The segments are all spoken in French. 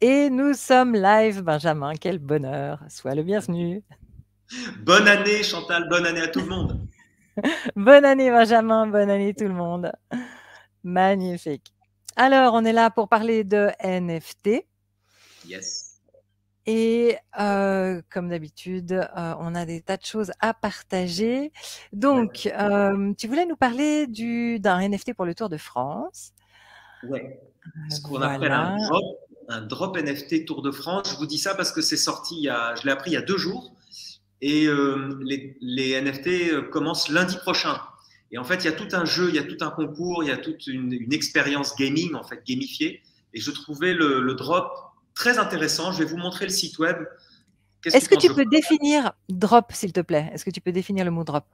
Et nous sommes live, Benjamin. Quel bonheur. Sois le bienvenu. Bonne année, Chantal. Bonne année à tout le monde. Bonne année, Benjamin. Bonne année, tout le monde. Magnifique. Alors, on est là pour parler de NFT. Yes. Et comme d'habitude, on a des tas de choses à partager. Donc, tu voulais nous parler d'un NFT pour le Tour de France. Ouais. Ce qu'on appelle Voilà. un drop NFT Tour de France. Je vous dis ça parce que c'est sorti je l'ai appris il y a 2 jours. Et les NFT commencent lundi prochain. Et en fait, il y a tout un jeu, il y a tout un concours, il y a toute une expérience gaming, en fait, gamifiée. Et je trouvais le drop très intéressant. Je vais vous montrer le site web. Qu'est-ce que tu Est-ce que penses? tu peux définir drop, s'il te plaît? Est-ce que tu peux définir le mot drop?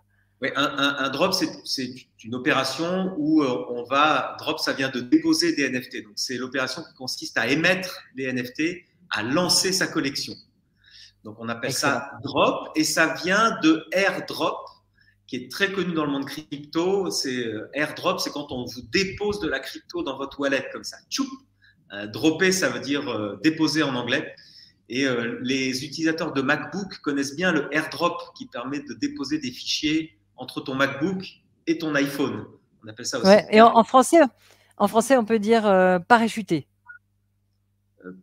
Oui, un drop, c'est une opération où drop, ça vient de déposer des NFT. Donc, c'est l'opération qui consiste à émettre des NFT, à lancer sa collection. Donc, on appelle Excellent. ça drop et ça vient de airdrop, qui est très connu dans le monde crypto. Airdrop, c'est quand on vous dépose de la crypto dans votre wallet comme ça. Tchoup. Dropper, ça veut dire déposer en anglais. Et les utilisateurs de MacBook connaissent bien le airdrop qui permet de déposer des fichiers entre ton MacBook et ton iPhone. On appelle ça aussi. Ouais. Et en français, on peut dire parachuter.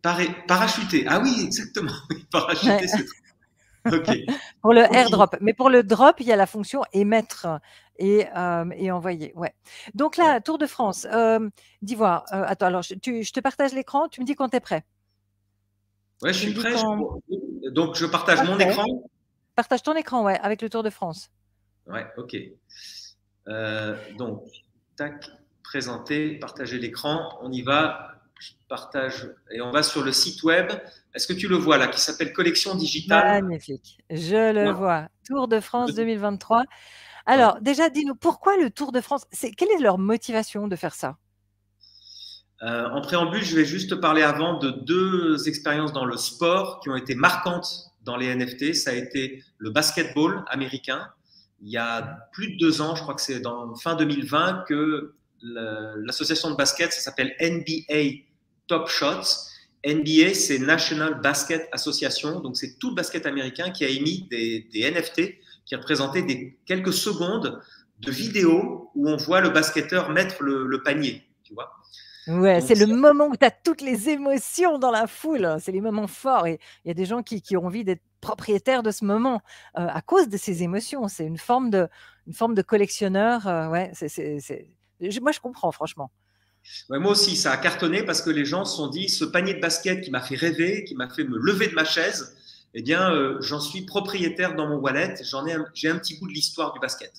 Parachuter. Ah oui, exactement. Parachuter, ouais. C'est OK. Pour le airdrop. Mais pour le drop, il y a la fonction émettre et envoyer. Ouais. Donc là, ouais. Tour de France. Dis voir. Attends, alors je te partage l'écran. Tu me dis quand tu es prêt. Ouais, je suis prêt. Donc, je partage mon écran. Partage ton écran, ouais, avec le Tour de France. Ouais, OK. Donc, tac, présenter, partager l'écran. On y va. Je partage et on va sur le site web. Est-ce que tu le vois là, qui s'appelle Collection Digitale? Magnifique. Je le vois. Tour de France 2023. Alors, déjà, dis-nous, pourquoi le Tour de France? Quelle est leur motivation de faire ça? En préambule, je vais juste te parler avant de 2 expériences dans le sport qui ont été marquantes dans les NFT. Ça a été le basketball américain. Il y a plus de 2 ans, je crois que c'est dans fin 2020, que l'association de basket, ça s'appelle NBA Top Shots. NBA, c'est National Basket Association. Donc, c'est tout le basket américain qui a émis des NFT qui représentaient quelques secondes de vidéo où on voit le basketteur mettre le panier, tu vois. Ouais, c'est le moment où tu as toutes les émotions dans la foule. C'est les moments forts. Et il y a des gens qui ont envie d'être propriétaires de ce moment à cause de ces émotions. C'est une forme de collectionneur. Ouais, moi, je comprends, franchement. Ouais, moi aussi, ça a cartonné parce que les gens se sont dit, ce panier de basket qui m'a fait rêver, qui m'a fait me lever de ma chaise, eh bien, j'en suis propriétaire dans mon wallet. J'ai un petit bout de l'histoire du basket.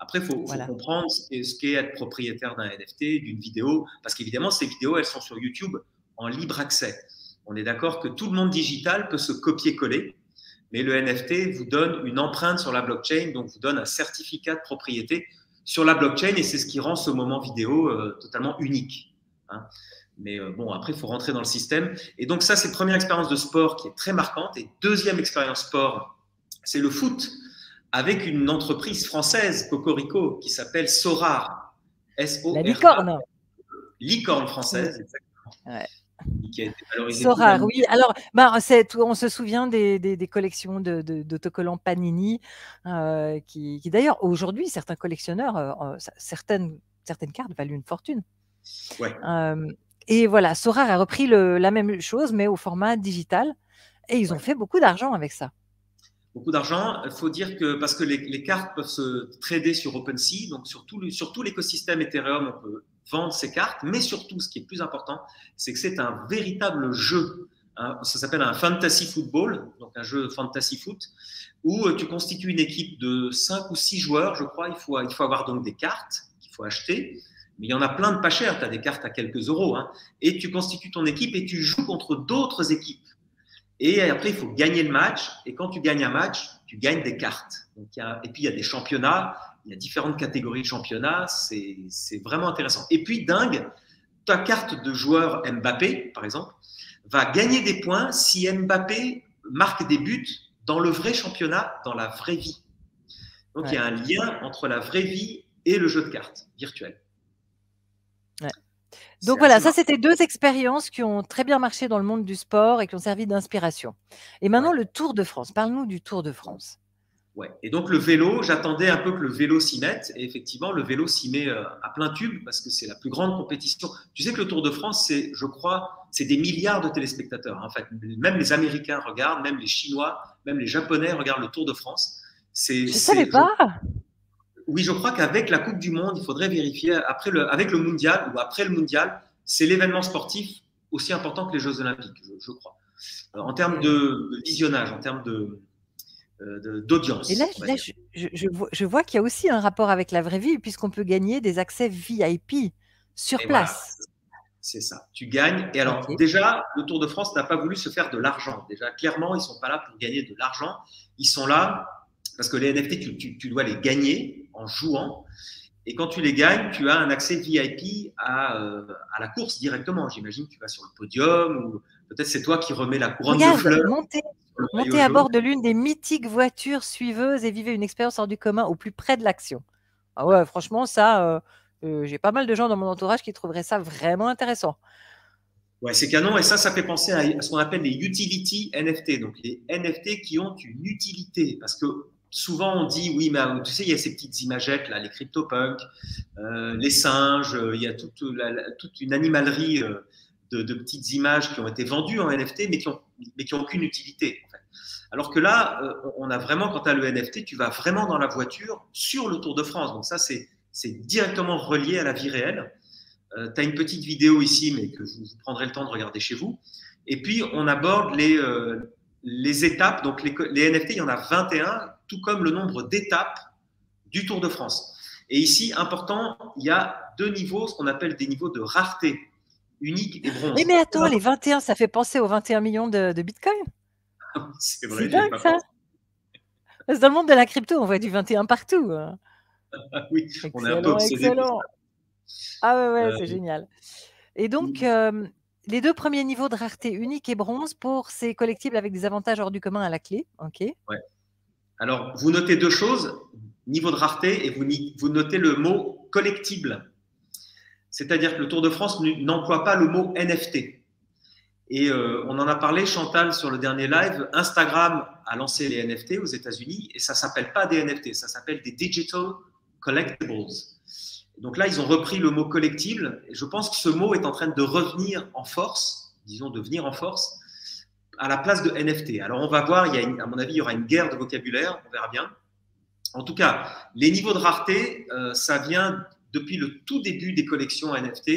Après, il faut comprendre ce qu'est être propriétaire d'un NFT, d'une vidéo, parce qu'évidemment, ces vidéos, elles sont sur YouTube en libre accès. On est d'accord que tout le monde digital peut se copier-coller, mais le NFT vous donne une empreinte sur la blockchain, donc vous donne un certificat de propriété sur la blockchain, et c'est ce qui rend ce moment vidéo totalement unique. Hein. Mais bon, après, il faut rentrer dans le système. Et donc ça, c'est la première expérience de sport qui est très marquante. Et deuxième expérience sport, c'est le foot, avec une entreprise française, Cocorico, qui s'appelle Sorar. S-O-R-A. La licorne. Licorne française, exactement. Ouais. Qui a été valorisée. Sorar, oui. Alors, on se souvient des collections d'autocollants Panini, qui d'ailleurs, aujourd'hui, certains collectionneurs, certaines cartes valent une fortune. Ouais. Et voilà, Sorar a repris la même chose, mais au format digital. Et ils ont fait beaucoup d'argent avec ça. Beaucoup d'argent. Il faut dire que parce que les cartes peuvent se trader sur OpenSea, donc sur tout l'écosystème Ethereum, on peut vendre ces cartes. Mais surtout, ce qui est plus important, c'est que c'est un véritable jeu. Ça s'appelle un fantasy football, donc un jeu fantasy foot, où tu constitues une équipe de 5 ou 6 joueurs, je crois. Il faut avoir donc des cartes qu'il faut acheter. Mais il y en a plein de pas chères. Tu as des cartes à quelques euros. Hein, et tu constitues ton équipe et tu joues contre d'autres équipes. Et après, il faut gagner le match. Et quand tu gagnes un match, tu gagnes des cartes. Donc, et puis, il y a des championnats. Il y a différentes catégories de championnats. C'est vraiment intéressant. Et puis, dingue, ta carte de joueur Mbappé, par exemple, va gagner des points si Mbappé marque des buts dans le vrai championnat, dans la vraie vie. Donc, il y a un lien entre la vraie vie et le jeu de cartes virtuel. Ouais. Donc C'est voilà, assez ça marrant. c'était 2 expériences qui ont très bien marché dans le monde du sport et qui ont servi d'inspiration. Et maintenant Ouais. le Tour de France. Parle-nous du Tour de France. Ouais. Et donc le vélo, j'attendais un peu que le vélo s'y mette. Et effectivement, le vélo s'y met à plein tube parce que c'est la plus grande compétition. Tu sais que le Tour de France, c'est, je crois, c'est des milliards de téléspectateurs. En fait, même les Américains regardent, même les Chinois, même les Japonais regardent le Tour de France. Je savais Je, pas. oui, je crois qu'avec la Coupe du Monde, il faudrait vérifier avec le Mondial ou après le Mondial, c'est l'événement sportif aussi important que les Jeux Olympiques, je crois. En termes OK. de visionnage, en termes Et là d'audience, on va là dire. je vois qu'il y a aussi un rapport avec la vraie vie puisqu'on peut gagner des accès VIP sur Et voilà, place. c'est ça. Tu gagnes. Et alors, OK. déjà, le Tour de France n'a pas voulu se faire de l'argent. Déjà, clairement, ils ne sont pas là pour gagner de l'argent. Ils sont là parce que les NFT, tu dois les gagner en jouant. Et quand tu les gagnes, tu as un accès VIP à la course directement. J'imagine que tu vas sur le podium ou peut-être c'est toi qui remets la couronne de Regarde, fleurs montez sur le maillot montez à jaune. bord de l'une des mythiques voitures suiveuses et vivez une expérience hors du commun au plus près de l'action. Ah Ouais. ouais, franchement ça, j'ai pas mal de gens dans mon entourage qui trouveraient ça vraiment intéressant. Ouais, c'est canon. Et ça fait penser à ce qu'on appelle les utility NFT. Donc, les NFT qui ont une utilité. Parce que souvent, on dit, oui, mais tu sais, il y a ces petites imagettes, là, les CryptoPunks, les singes, il y a toute une animalerie de petites images qui ont été vendues en NFT, mais qui ont aucune utilité. En fait. Alors que là, on a vraiment, quand tu as le NFT, tu vas vraiment dans la voiture sur le Tour de France. Donc ça, c'est directement relié à la vie réelle. Tu as une petite vidéo ici, mais que vous prendrez le temps de regarder chez vous. Et puis, on aborde les étapes. Donc, les NFT, il y en a 21, tout comme le nombre d'étapes du Tour de France. Et ici, important, il y a 2 niveaux, ce qu'on appelle des niveaux de rareté, unique et Eh bronze. mais attends, les 21, ça fait penser aux 21 millions de bitcoin? C'est C'est vrai, j'y ai dingue pas ça! pensé. Parce que dans le monde de la crypto, on voit du 21 partout, hein. Ah oui, on est un peu Excellent, obsédé pour excellent. Ah ouais, ouais, c'est ça. génial. Et donc, les 2 premiers niveaux de rareté, unique et bronze pour ces collectibles avec des avantages hors du commun à la clé. OK. Ouais. Alors, vous notez 2 choses, niveau de rareté, et vous notez le mot collectible. C'est-à-dire que le Tour de France n'emploie pas le mot NFT. Et on en a parlé, Chantal, sur le dernier live. Instagram a lancé les NFT aux États-Unis et ça ne s'appelle pas des NFT, ça s'appelle des Digital Collectibles. Donc là, ils ont repris le mot collectible et je pense que ce mot est en train de revenir en force, disons de venir en force, à la place de NFT. Alors on va voir, à mon avis, il y aura une guerre de vocabulaire, on verra bien. En tout cas, les niveaux de rareté, ça vient depuis le tout début des collections NFT.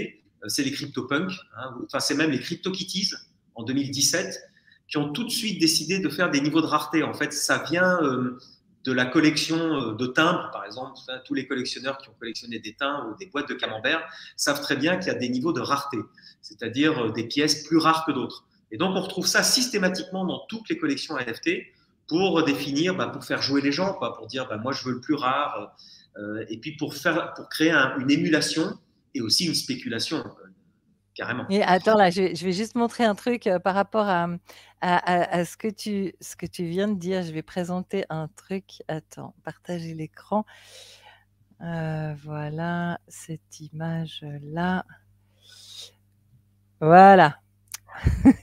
C'est les CryptoPunks, hein, enfin c'est même les CryptoKitties en 2017 qui ont tout de suite décidé de faire des niveaux de rareté. En fait, ça vient de la collection de timbres, par exemple. Tous les collectionneurs qui ont collectionné des timbres ou des boîtes de camembert savent très bien qu'il y a des niveaux de rareté, c'est-à-dire des pièces plus rares que d'autres. Et donc, on retrouve ça systématiquement dans toutes les collections NFT pour définir, pour faire jouer les gens, pour dire, moi, je veux le plus rare, et puis pour créer une émulation et aussi une spéculation, carrément. Et attends là, je vais juste montrer un truc, par rapport à ce que tu viens de dire. Je vais présenter un truc. Attends, partager l'écran. Voilà cette image-là. Voilà.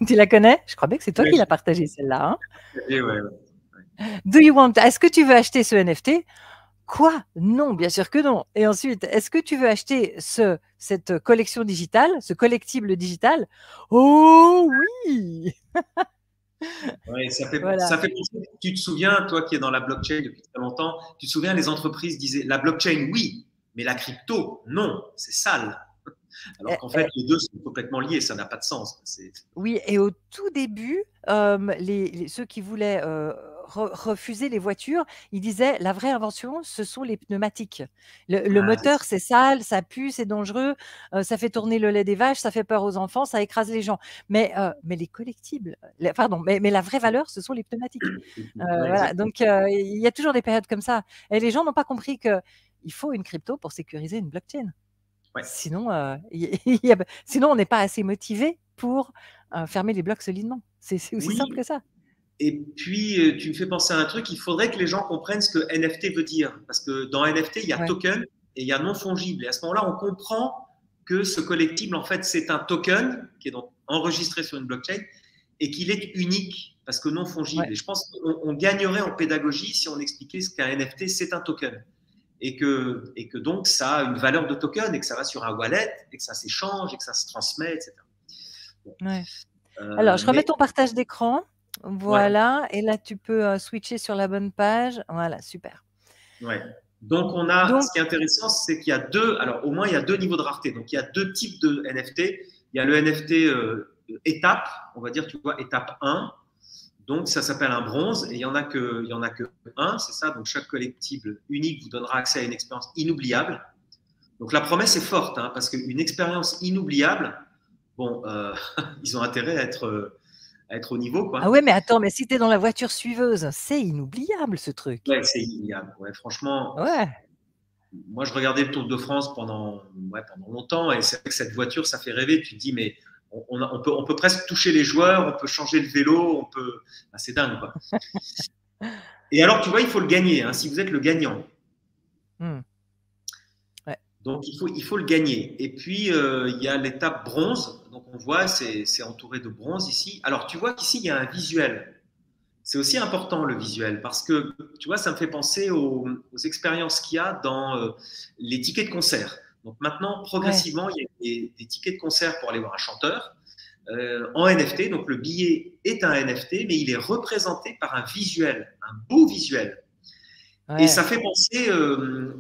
Tu la connais? Je crois bien que c'est toi qui Ouais, l'as partagée celle-là, hein? ouais, ouais. Est-ce que tu veux acheter ce NFT? Quoi? Non, bien sûr que non. Et ensuite, est-ce que tu veux acheter cette collection digitale, ce collectible digital? Oh oui! Ouais, ça Voilà. fait penser, tu te souviens, toi qui es dans la blockchain depuis très longtemps, tu te souviens, les entreprises disaient la blockchain, oui, mais la crypto, non, c'est sale. Alors Eh, qu'en fait, eh, les deux sont complètement liés, ça n'a pas de sens. oui, et au tout début, ceux qui voulaient refuser les voitures, ils disaient la vraie invention, ce sont les pneumatiques. Le Ah, moteur, c'est sale, ça pue, c'est dangereux, ça fait tourner le lait des vaches, ça fait peur aux enfants, ça écrase les gens. Mais les collectibles, pardon, mais la vraie valeur, ce sont les pneumatiques. ouais, Voilà, exactement. donc il y a toujours des périodes comme ça. Et les gens n'ont pas compris qu'il faut une crypto pour sécuriser une blockchain. Ouais. Sinon, sinon on n'est pas assez motivé pour fermer les blocs solidement. C'est aussi simple Oui, que ça. et puis tu me fais penser à un truc, il faudrait que les gens comprennent ce que NFT veut dire. Parce que dans NFT, il y a Ouais. token et il y a non fongible. Et à ce moment-là, on comprend que ce collectible, en fait, c'est un token qui est donc enregistré sur une blockchain et qu'il est unique parce que non fongible. Ouais. Et je pense qu'on gagnerait en pédagogie si on expliquait ce qu'un NFT, c'est un token. Et que donc ça a une valeur de token et que ça va sur un wallet et que ça s'échange et que ça se transmet, etc. Bon. Ouais. Alors, je remets ton partage d'écran. Ouais, Voilà. Et là, tu peux switcher sur la bonne page. Voilà, super. ouais. Donc, ce Donc, qui est intéressant, c'est qu'il y a alors au moins, il y a 2 niveaux de rareté. Donc, il y a 2 types de NFT. Il y a le NFT étape, on va dire, tu vois, étape 1. Donc, ça s'appelle un bronze et il y en a que un, c'est ça. Donc, chaque collectible unique vous donnera accès à une expérience inoubliable. Donc, la promesse est forte, hein, parce qu'une expérience inoubliable, bon, ils ont intérêt à être au niveau, quoi. ah ouais, mais attends, mais si tu es dans la voiture suiveuse, c'est inoubliable ce truc. Ouais, c'est inoubliable. Ouais, franchement, Ouais. moi, je regardais le Tour de France pendant longtemps et c'est vrai que cette voiture, ça fait rêver. Tu te dis, mais on peut presque toucher les joueurs, on peut changer le vélo, ah, c'est dingue, quoi. Et alors, tu vois, il faut le gagner, hein, si vous êtes le gagnant. Ouais. Donc, il faut le gagner. Et puis, il y a l'étape bronze. Donc, on voit, c'est entouré de bronze ici. Alors, tu vois qu'ici, il y a un visuel. C'est aussi important le visuel parce que, tu vois, ça me fait penser aux expériences qu'il y a dans les tickets de concert. Donc maintenant, progressivement, il y a des tickets de concert pour aller voir un chanteur en NFT. Donc le billet est un NFT, mais il est représenté par un visuel, un beau visuel. Ouais. Et ça fait penser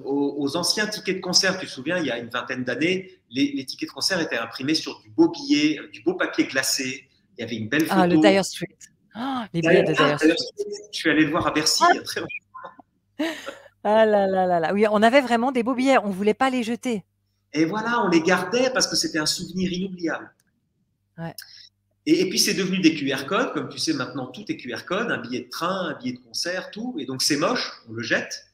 aux anciens tickets de concert. Tu te souviens, il y a une vingtaine d'années, les tickets de concert étaient imprimés sur du beau billet, du beau papier glacé. Il y avait une belle photo. Ah, le Dire Street. Oh, les billets de Dire Street. Je suis allé le voir à Bercy il y a très longtemps. Ah là là là là. Oui, on avait vraiment des beaux billets. On ne voulait pas les jeter. Et voilà, on les gardait parce que c'était un souvenir inoubliable. Ouais. Et puis, c'est devenu des QR codes. Comme tu sais, maintenant, tout est QR code. Un billet de train, un billet de concert, tout. Et donc, c'est moche, on le jette.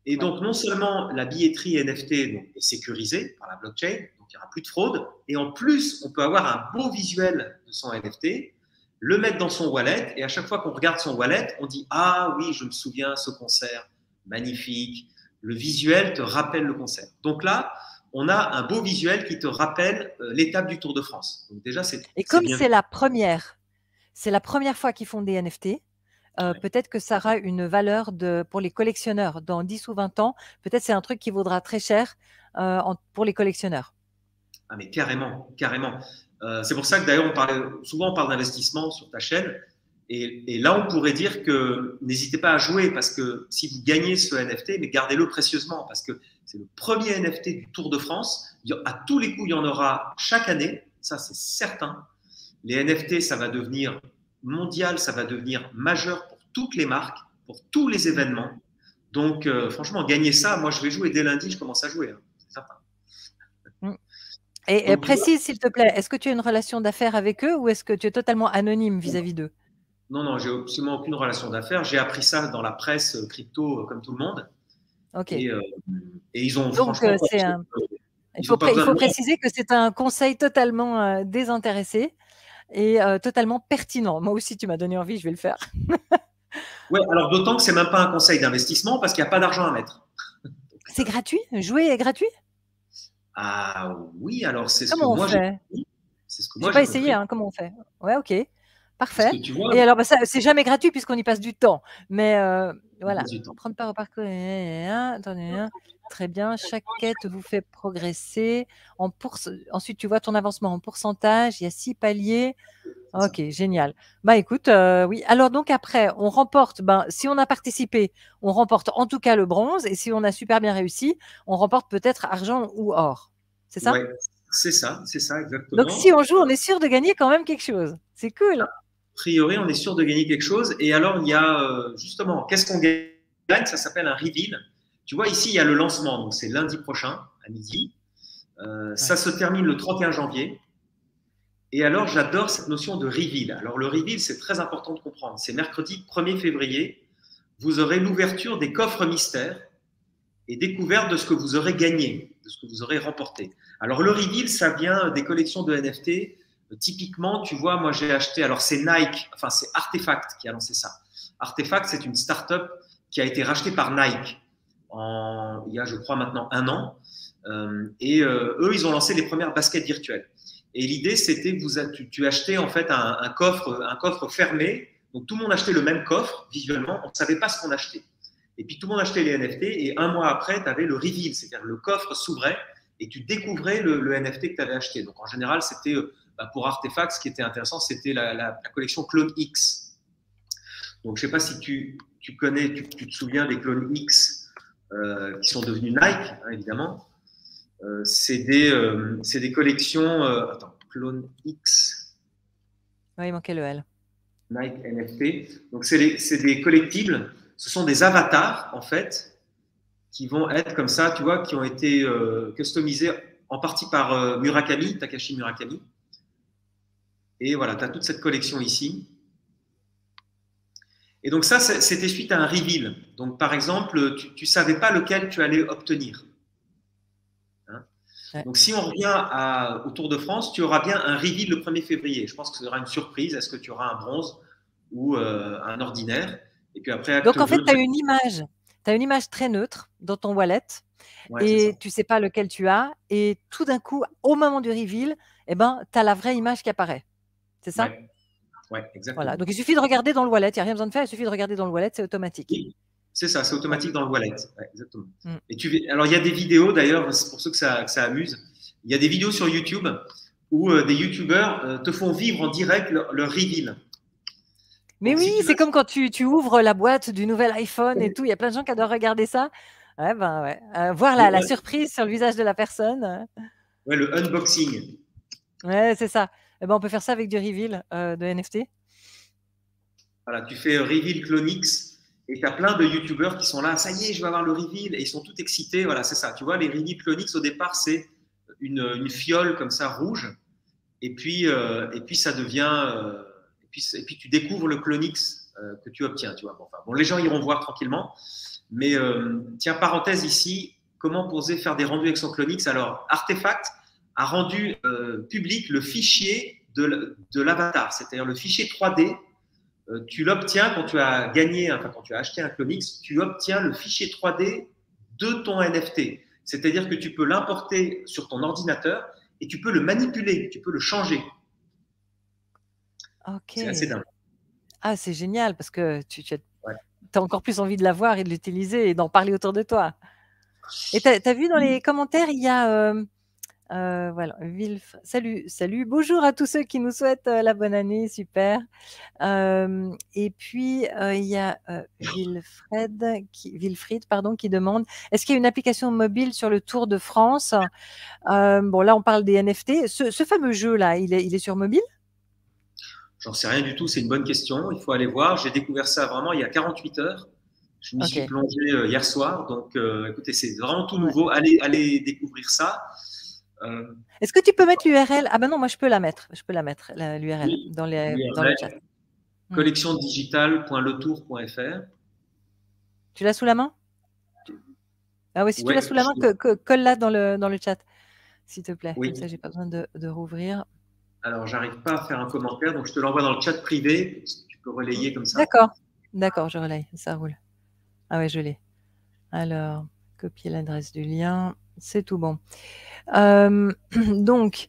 Et donc, non seulement la billetterie NFT donc, est sécurisée par la blockchain, donc il n'y aura plus de fraude. Et en plus, on peut avoir un beau visuel de son NFT, le mettre dans son wallet. Et à chaque fois qu'on regarde son wallet, on dit « Ah oui, je me souviens, ce concert, magnifique. » Le visuel te rappelle le concert. Donc là, on a un beau visuel qui te rappelle l'étape du Tour de France. Donc déjà, et comme bien. c'est la première fois qu'ils font des NFT, peut-être que ça aura une valeur pour les collectionneurs. Dans 10 ou 20 ans, peut-être c'est un truc qui vaudra très cher pour les collectionneurs. Ah mais carrément, carrément. C'est pour ça que d'ailleurs, souvent on parle d'investissement sur ta chaîne. Et là, on pourrait dire que n'hésitez pas à jouer parce que si vous gagnez ce NFT, mais gardez-le précieusement parce que c'est le premier NFT du Tour de France. À tous les coups, il y en aura chaque année. Ça, c'est certain. Les NFT, ça va devenir mondial, ça va devenir majeur pour toutes les marques, pour tous les événements. Donc, franchement, gagner ça, moi, je vais jouer dès lundi, je commence à jouer. Hein, c'est certain. Et précise, s'il te plaît, est-ce que tu as une relation d'affaires avec eux ou est-ce que tu es totalement anonyme vis-à-vis d'eux? Non, j'ai absolument aucune relation d'affaires. J'ai appris ça dans la presse crypto comme tout le monde. Ok. Et ils ont donc, franchement… il faut préciser que c'est un conseil totalement désintéressé et totalement pertinent. Moi aussi, tu m'as donné envie, je vais le faire. Ouais, alors d'autant que c'est même pas un conseil d'investissement parce qu'il n'y a pas d'argent à mettre. C'est gratuit? Jouer est gratuit? Ah oui, alors c'est ce que Comment on moi fait? C'est ce que J'ai moi pas j'ai essayé, compris. hein, comment on fait? Ouais, ok. Parfait. Parce que tu vois, Et alors, c'est jamais gratuit puisqu'on y passe du temps. Mais voilà, du temps. prendre part au parcours. Attendez, très bien. Chaque quête vous fait progresser. Ensuite, tu vois ton avancement en pourcentage. Il y a 6 paliers. Ok, génial. Bah écoute, oui. Alors donc après, on remporte. Si on a participé, on remporte en tout cas le bronze. Et si on a super bien réussi, on remporte peut-être argent ou or. C'est ça? Ouais, c'est ça exactement. Donc si on joue, on est sûr de gagner quand même quelque chose. C'est cool. A priori, on est sûr de gagner quelque chose. Et alors, il y a justement, qu'est-ce qu'on gagne? Ça s'appelle un reveal. Tu vois, ici, il y a le lancement. Donc, c'est lundi prochain, à midi. Ça se termine le 31 janvier. Et alors, j'adore cette notion de reveal. Alors, le reveal, c'est très important de comprendre. C'est mercredi 1er février. Vous aurez l'ouverture des coffres mystères et découverte de ce que vous aurez gagné, de ce que vous aurez remporté. Alors, le reveal, ça vient des collections de NFT. Typiquement, tu vois, moi, j'ai acheté, alors c'est Nike, enfin, c'est Artefact qui a lancé ça. Artefact, c'est une start-up qui a été rachetée par Nike il y a, je crois, maintenant 1 an. Eux, ils ont lancé les premières baskets virtuelles. Et l'idée, c'était que tu achetais en fait un coffre fermé. Donc tout le monde achetait le même coffre visuellement. On ne savait pas ce qu'on achetait. Et puis tout le monde achetait les NFT. Et un mois après, tu avais le reveal, c'est-à-dire le coffre s'ouvrait et tu découvrais le NFT que tu avais acheté. Donc en général, c'était pour Artefact, ce qui était intéressant, c'était la collection Clone X. Donc je ne sais pas si tu connais, tu te souviens des Clone X qui sont devenus Nike, hein, évidemment. C'est des collections. Attends, Clone X. Oui, il manquait le L. Nike NFT. Donc, c'est des collectibles. Ce sont des avatars, en fait, qui vont être comme ça, tu vois, qui ont été customisés en partie par Murakami, Takashi Murakami. Et voilà, tu as toute cette collection ici. Et donc, ça, c'était suite à un reveal. Donc, par exemple, tu ne savais pas lequel tu allais obtenir. Donc, si on revient au Tour de France, tu auras bien un reveal le 1er février. Je pense que ce sera une surprise. Est-ce que tu auras un bronze ou un ordinaire? Et puis après, donc, en fait, tu as une image. Tu as une image très neutre dans ton wallet et tu ne sais pas lequel tu as. Et tout d'un coup, au moment du reveal, eh ben, tu as la vraie image qui apparaît. C'est ça? Ouais, exactement. Voilà. Donc, il suffit de regarder dans le wallet. Il n'y a rien besoin de faire. Il suffit de regarder dans le wallet. C'est automatique. Oui, c'est ça. C'est automatique dans le wallet. Ouais, exactement. Et alors, il y a des vidéos, d'ailleurs, c'est pour ceux que ça amuse. Il y a des vidéos sur YouTube où des YouTubeurs te font vivre en direct leur reveal. Mais donc, oui, si c'est comme quand tu ouvres la boîte du nouvel iPhone et tout. Il y a plein de gens qui adorent regarder ça. Ouais, ben, ouais. Voir la surprise sur le visage de la personne. Ouais, le unboxing. Ouais, c'est ça. Eh ben, on peut faire ça avec du reveal de NFT. Voilà, tu fais reveal Clonix et tu as plein de YouTubeurs qui sont là. Ça y est, je vais avoir le reveal. Et ils sont tout excités. Voilà, c'est ça. Tu vois, les reveal Clonix, au départ, c'est une fiole comme ça, rouge. Et puis ça devient… et puis tu découvres le Clonix que tu obtiens. Tu vois. Bon, les gens iront voir tranquillement. Mais tiens, parenthèse ici, comment poser faire des rendus avec son Clonix? Alors, Artefact a rendu public le fichier de l'avatar, c'est-à-dire le fichier 3D. Tu l'obtiens quand tu as gagné, enfin quand tu as acheté un Clonix, tu obtiens le fichier 3D de ton NFT. C'est-à-dire que tu peux l'importer sur ton ordinateur et tu peux le manipuler, tu peux le changer. Ok. C'est assez dingue. Ah, c'est génial parce que tu as encore plus envie de l'avoir et de l'utiliser et d'en parler autour de toi. Et tu as vu dans les commentaires, il y a… voilà, salut, bonjour à tous ceux qui nous souhaitent la bonne année, super. Et puis, il y a Wilfried qui demande, est-ce qu'il y a une application mobile sur le Tour de France? Bon, là, on parle des NFT. Ce fameux jeu-là, il est sur mobile? J'en sais rien du tout, c'est une bonne question. Il faut aller voir. J'ai découvert ça vraiment il y a 48 heures. Je m'y suis plongé hier soir. Donc, écoutez, c'est vraiment tout nouveau. Allez découvrir ça. Est-ce que tu peux mettre l'URL? Ah ben non, moi je peux la mettre. Je peux la mettre, l'URL, dans le chat. collectiondigitale.letour.fr. Tu l'as sous la main? Ah oui, si tu l'as sous la main, colle-la dans le chat, s'il te plaît. Comme ça, j'ai pas besoin de rouvrir. Alors, j'arrive pas à faire un commentaire, donc je te l'envoie dans le chat privé. Tu peux relayer comme ça. D'accord, je relaye, ça roule. Ah ouais, je l'ai. Alors, copier l'adresse du lien, c'est tout bon. Donc,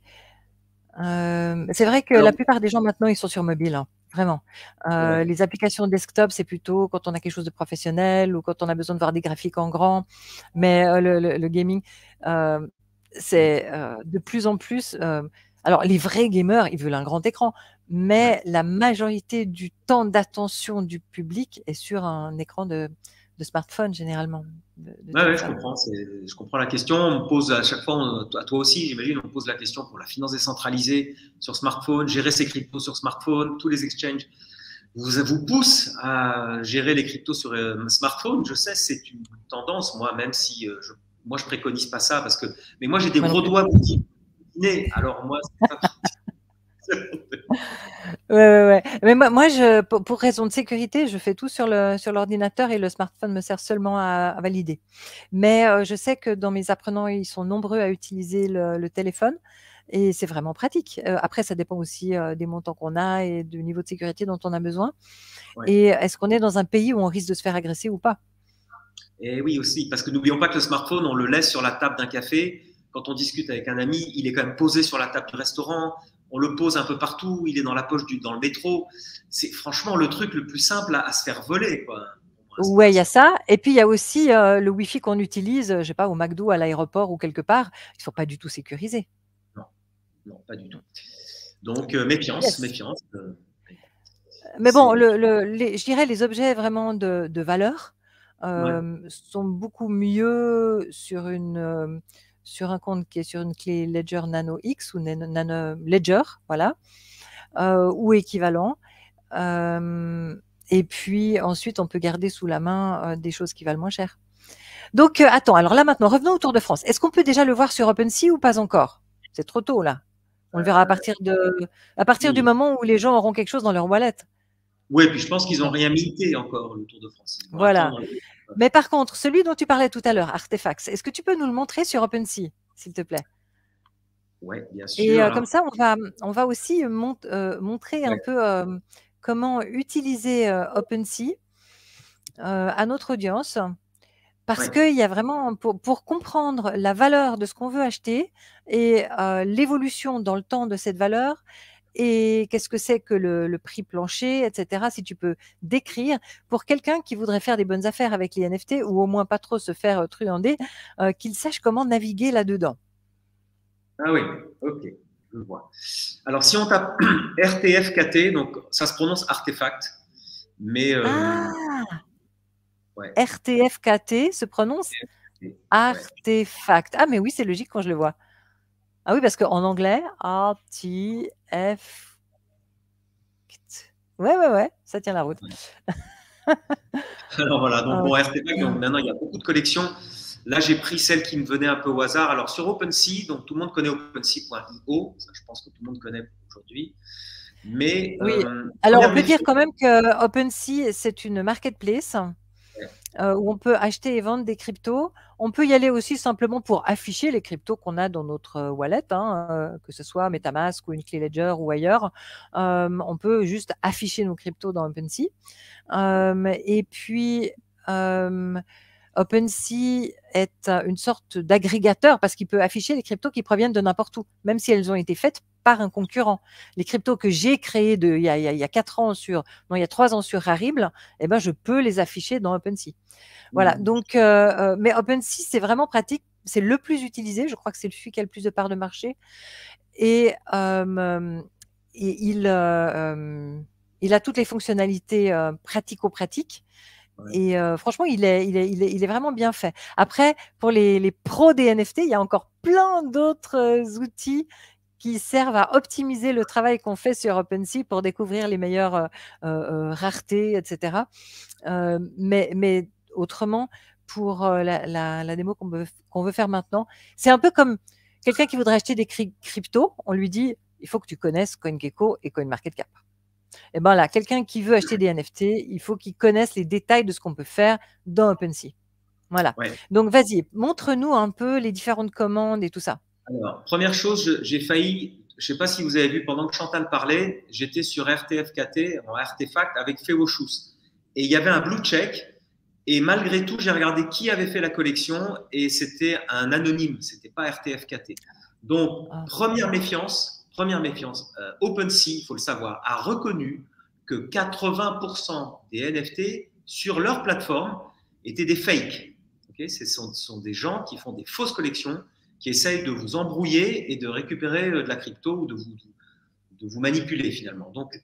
c'est vrai que la plupart des gens maintenant, ils sont sur mobile, hein, vraiment. Les applications desktop, c'est plutôt quand on a quelque chose de professionnel ou quand on a besoin de voir des graphiques en grand. Mais le gaming, c'est de plus en plus… alors, les vrais gamers, ils veulent un grand écran, mais la majorité du temps d'attention du public est sur un écran de smartphone, généralement. Ouais, je comprends. Je comprends la question. On me pose à chaque fois, à toi aussi, j'imagine, on me pose la question pour la finance décentralisée sur smartphone, gérer ses cryptos sur smartphone, tous les exchanges vous poussent à gérer les cryptos sur smartphone. Je sais, c'est une tendance, moi, même si moi, je préconise pas ça parce que, mais moi, j'ai des gros doigts petits. Alors moi, c'est pas… Ouais. Mais moi pour raison de sécurité, je fais tout sur l'ordinateur et le smartphone me sert seulement à valider. Mais je sais que dans mes apprenants, ils sont nombreux à utiliser le téléphone et c'est vraiment pratique. Après, ça dépend aussi des montants qu'on a et du niveau de sécurité dont on a besoin. Et est-ce qu'on est dans un pays où on risque de se faire agresser ou pas? Et oui, aussi, parce que n'oublions pas que le smartphone, on le laisse sur la table d'un café. Quand on discute avec un ami, il est quand même posé sur la table du restaurant. On le pose un peu partout. Il est dans la poche dans le métro. C'est franchement le truc le plus simple à se faire voler, quoi. Ouais, il y a ça. Et puis, il y a aussi le Wi-Fi qu'on utilise, je sais pas, au McDo, à l'aéroport ou quelque part. Ils sont pas du tout sécurisés. Non, non, pas du tout. Donc, méfiance, Yes. méfiance. Mais bon, je dirais les objets vraiment de valeur Ouais. sont beaucoup mieux sur un compte qui est sur une clé Ledger Nano X ou Nano Ledger, voilà, ou équivalent. Et puis ensuite, on peut garder sous la main des choses qui valent moins cher. Donc, attends, alors là maintenant, revenons au Tour de France. Est-ce qu'on peut déjà le voir sur OpenSea ou pas encore? C'est trop tôt là. On le verra à partir du Oui. moment où les gens auront quelque chose dans leur wallet. Oui, puis je pense qu'ils n'ont rien minté encore, le Tour de France. Ils vont Voilà. attendre. Mais par contre, celui dont tu parlais tout à l'heure, Artefacts, est-ce que tu peux nous le montrer sur OpenSea, s'il te plaît? Oui, bien Et sûr. comme ça, on va aussi montrer un peu comment utiliser OpenSea à notre audience. Parce Ouais. qu'il y a vraiment, pour comprendre la valeur de ce qu'on veut acheter et l'évolution dans le temps de cette valeur, et qu'est-ce que c'est que le prix plancher, etc. Si tu peux décrire pour quelqu'un qui voudrait faire des bonnes affaires avec les NFT ou au moins pas trop se faire truander, qu'il sache comment naviguer là-dedans. Ah oui, ok, je vois. Alors, si on tape RTFKT, donc ça se prononce artefact, mais ouais, RTFKT se prononce ouais. artefact. Ah, mais oui, c'est logique quand je le vois. Ah oui, parce qu'en anglais, artefact. Ouais, ça tient la route. Alors voilà, donc bon, RTFKT, donc maintenant il y a beaucoup de collections. Là, j'ai pris celle qui me venait un peu au hasard. Alors sur OpenSea, donc tout le monde connaît OpenSea.io, ça je pense que tout le monde connaît aujourd'hui. Mais Oui, alors on peut dire quand même que OpenSea, c'est une marketplace où on peut acheter et vendre des cryptos. On peut y aller aussi simplement pour afficher les cryptos qu'on a dans notre wallet, que ce soit MetaMask ou une clé Ledger ou ailleurs. On peut juste afficher nos cryptos dans OpenSea. Et puis, OpenSea est une sorte d'agrégateur parce qu'il peut afficher les cryptos qui proviennent de n'importe où, même si elles ont été faites par un concurrent. Les cryptos que j'ai créés il y a 4 ans il y a 3 ans sur Rarible, eh ben, je peux les afficher dans OpenSea. Voilà. Donc, mais OpenSea, c'est vraiment pratique. C'est le plus utilisé. Je crois que c'est celui qui a le plus de parts de marché. Et il a toutes les fonctionnalités pratico-pratiques. Et franchement, il est vraiment bien fait. Après, pour les pros des NFT, il y a encore plein d'autres outils qui servent à optimiser le travail qu'on fait sur OpenSea pour découvrir les meilleures raretés, etc. Mais autrement, pour la démo qu'on veut faire maintenant, c'est un peu comme quelqu'un qui voudrait acheter des cryptos. On lui dit, il faut que tu connaisses CoinGecko et CoinMarketCap. Et ben là, quelqu'un qui veut acheter des NFT, il faut qu'il connaisse les détails de ce qu'on peut faire dans OpenSea. Voilà. Ouais. Donc, vas-y, montre-nous un peu les différentes commandes et tout ça. Alors, première chose, j'ai failli, je ne sais pas si vous avez vu, pendant que Chantal parlait, j'étais sur RTFKT, en Artefact, avec Feoshus. Et il y avait un blue check. Et malgré tout, j'ai regardé qui avait fait la collection et c'était un anonyme, c'était pas RTFKT. Donc, première méfiance, OpenSea, il faut le savoir, a reconnu que 80% des NFT sur leur plateforme étaient des fakes. Okay, ce sont des gens qui font des fausses collections, qui essayent de vous embrouiller et de récupérer de la crypto ou de vous manipuler finalement. Donc,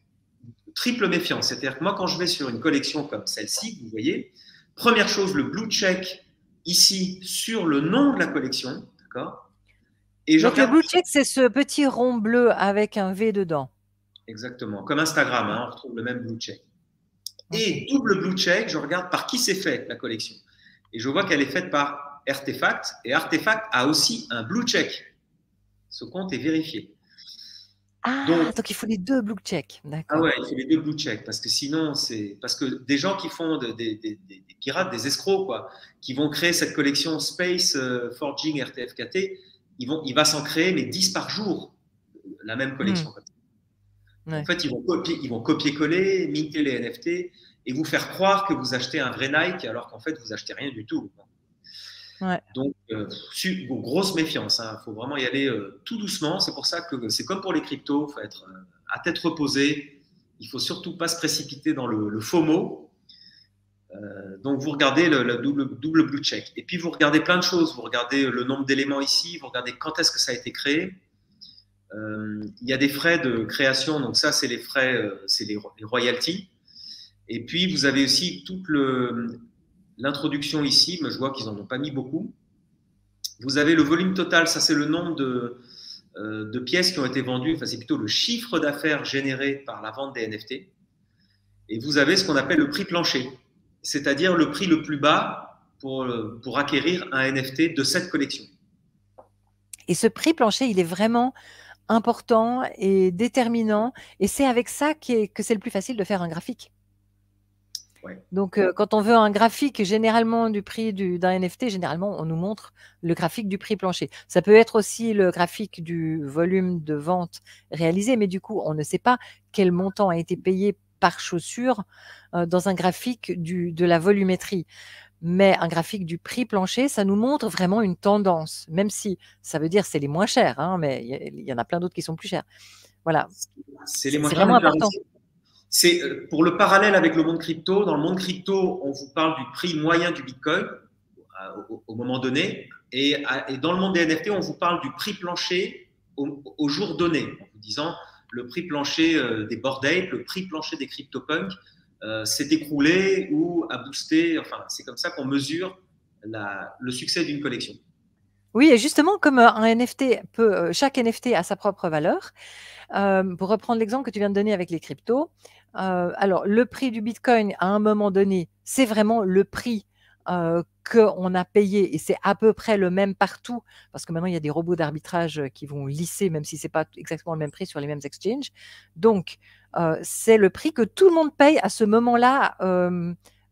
triple méfiance. C'est-à-dire que moi, quand je vais sur une collection comme celle-ci, vous voyez, première chose, le blue check ici sur le nom de la collection, d'accord. Et donc le blue check, c'est ce petit rond bleu avec un V dedans. Exactement, comme Instagram, on retrouve le même blue check. Et double blue check, je regarde par qui c'est fait la collection. Et je vois qu'elle est faite par Artefact, et Artefact a aussi un blue check. Ce compte est vérifié. Ah, donc il faut les deux blue checks, d'accord. Ah ouais, il faut les deux blue checks, parce que sinon, c'est parce que des gens qui font des pirates, des escrocs, quoi, qui vont créer cette collection Space Forging RTFKT, il va s'en créer mais 10 par jour, la même collection. En Ouais. fait, ils vont copier-coller, minter les NFT et vous faire croire que vous achetez un vrai Nike alors qu'en fait, vous achetez rien du tout. Ouais. Donc, grosse méfiance. Il faut vraiment y aller tout doucement. C'est pour ça que c'est comme pour les cryptos. Il faut être à tête reposée. Il ne faut surtout pas se précipiter dans le FOMO. Donc, vous regardez le double blue check. Et puis, vous regardez plein de choses. Vous regardez le nombre d'éléments ici. Vous regardez quand est-ce que ça a été créé. Il y a des frais de création. Donc, ça, c'est les frais, c'est les royalties. Et puis, vous avez aussi toute l'introduction ici, mais je vois qu'ils n'en ont pas mis beaucoup. Vous avez le volume total, ça c'est le nombre de pièces qui ont été vendues, enfin c'est plutôt le chiffre d'affaires généré par la vente des NFT. Et vous avez ce qu'on appelle le prix plancher, c'est-à-dire le prix le plus bas pour acquérir un NFT de cette collection. Et ce prix plancher, il est vraiment important et déterminant. Et c'est avec ça que c'est le plus facile de faire un graphique. Ouais. Donc, quand on veut un graphique généralement du prix d'un NFT, généralement, on nous montre le graphique du prix plancher. Ça peut être aussi le graphique du volume de vente réalisé, mais du coup, on ne sait pas quel montant a été payé par chaussure dans un graphique de la volumétrie. Mais un graphique du prix plancher, ça nous montre vraiment une tendance, même si ça veut dire c'est les moins chers, hein, mais il y en a plein d'autres qui sont plus chers. Voilà, c'est vraiment important. C'est pour le parallèle avec le monde crypto. Dans le monde crypto, on vous parle du prix moyen du Bitcoin au moment donné. Et dans le monde des NFT, on vous parle du prix plancher au jour donné, en vous disant le prix plancher des Bored Ape, le prix plancher des CryptoPunks s'est écroulé ou a boosté. Enfin, c'est comme ça qu'on mesure le succès d'une collection. Oui, et justement, comme un NFT chaque NFT a sa propre valeur. Pour reprendre l'exemple que tu viens de donner avec les cryptos, alors le prix du Bitcoin à un moment donné, c'est vraiment le prix qu'on a payé et c'est à peu près le même partout parce que maintenant il y a des robots d'arbitrage qui vont lisser même si c'est pas exactement le même prix sur les mêmes exchanges. Donc c'est le prix que tout le monde paye à ce moment-là,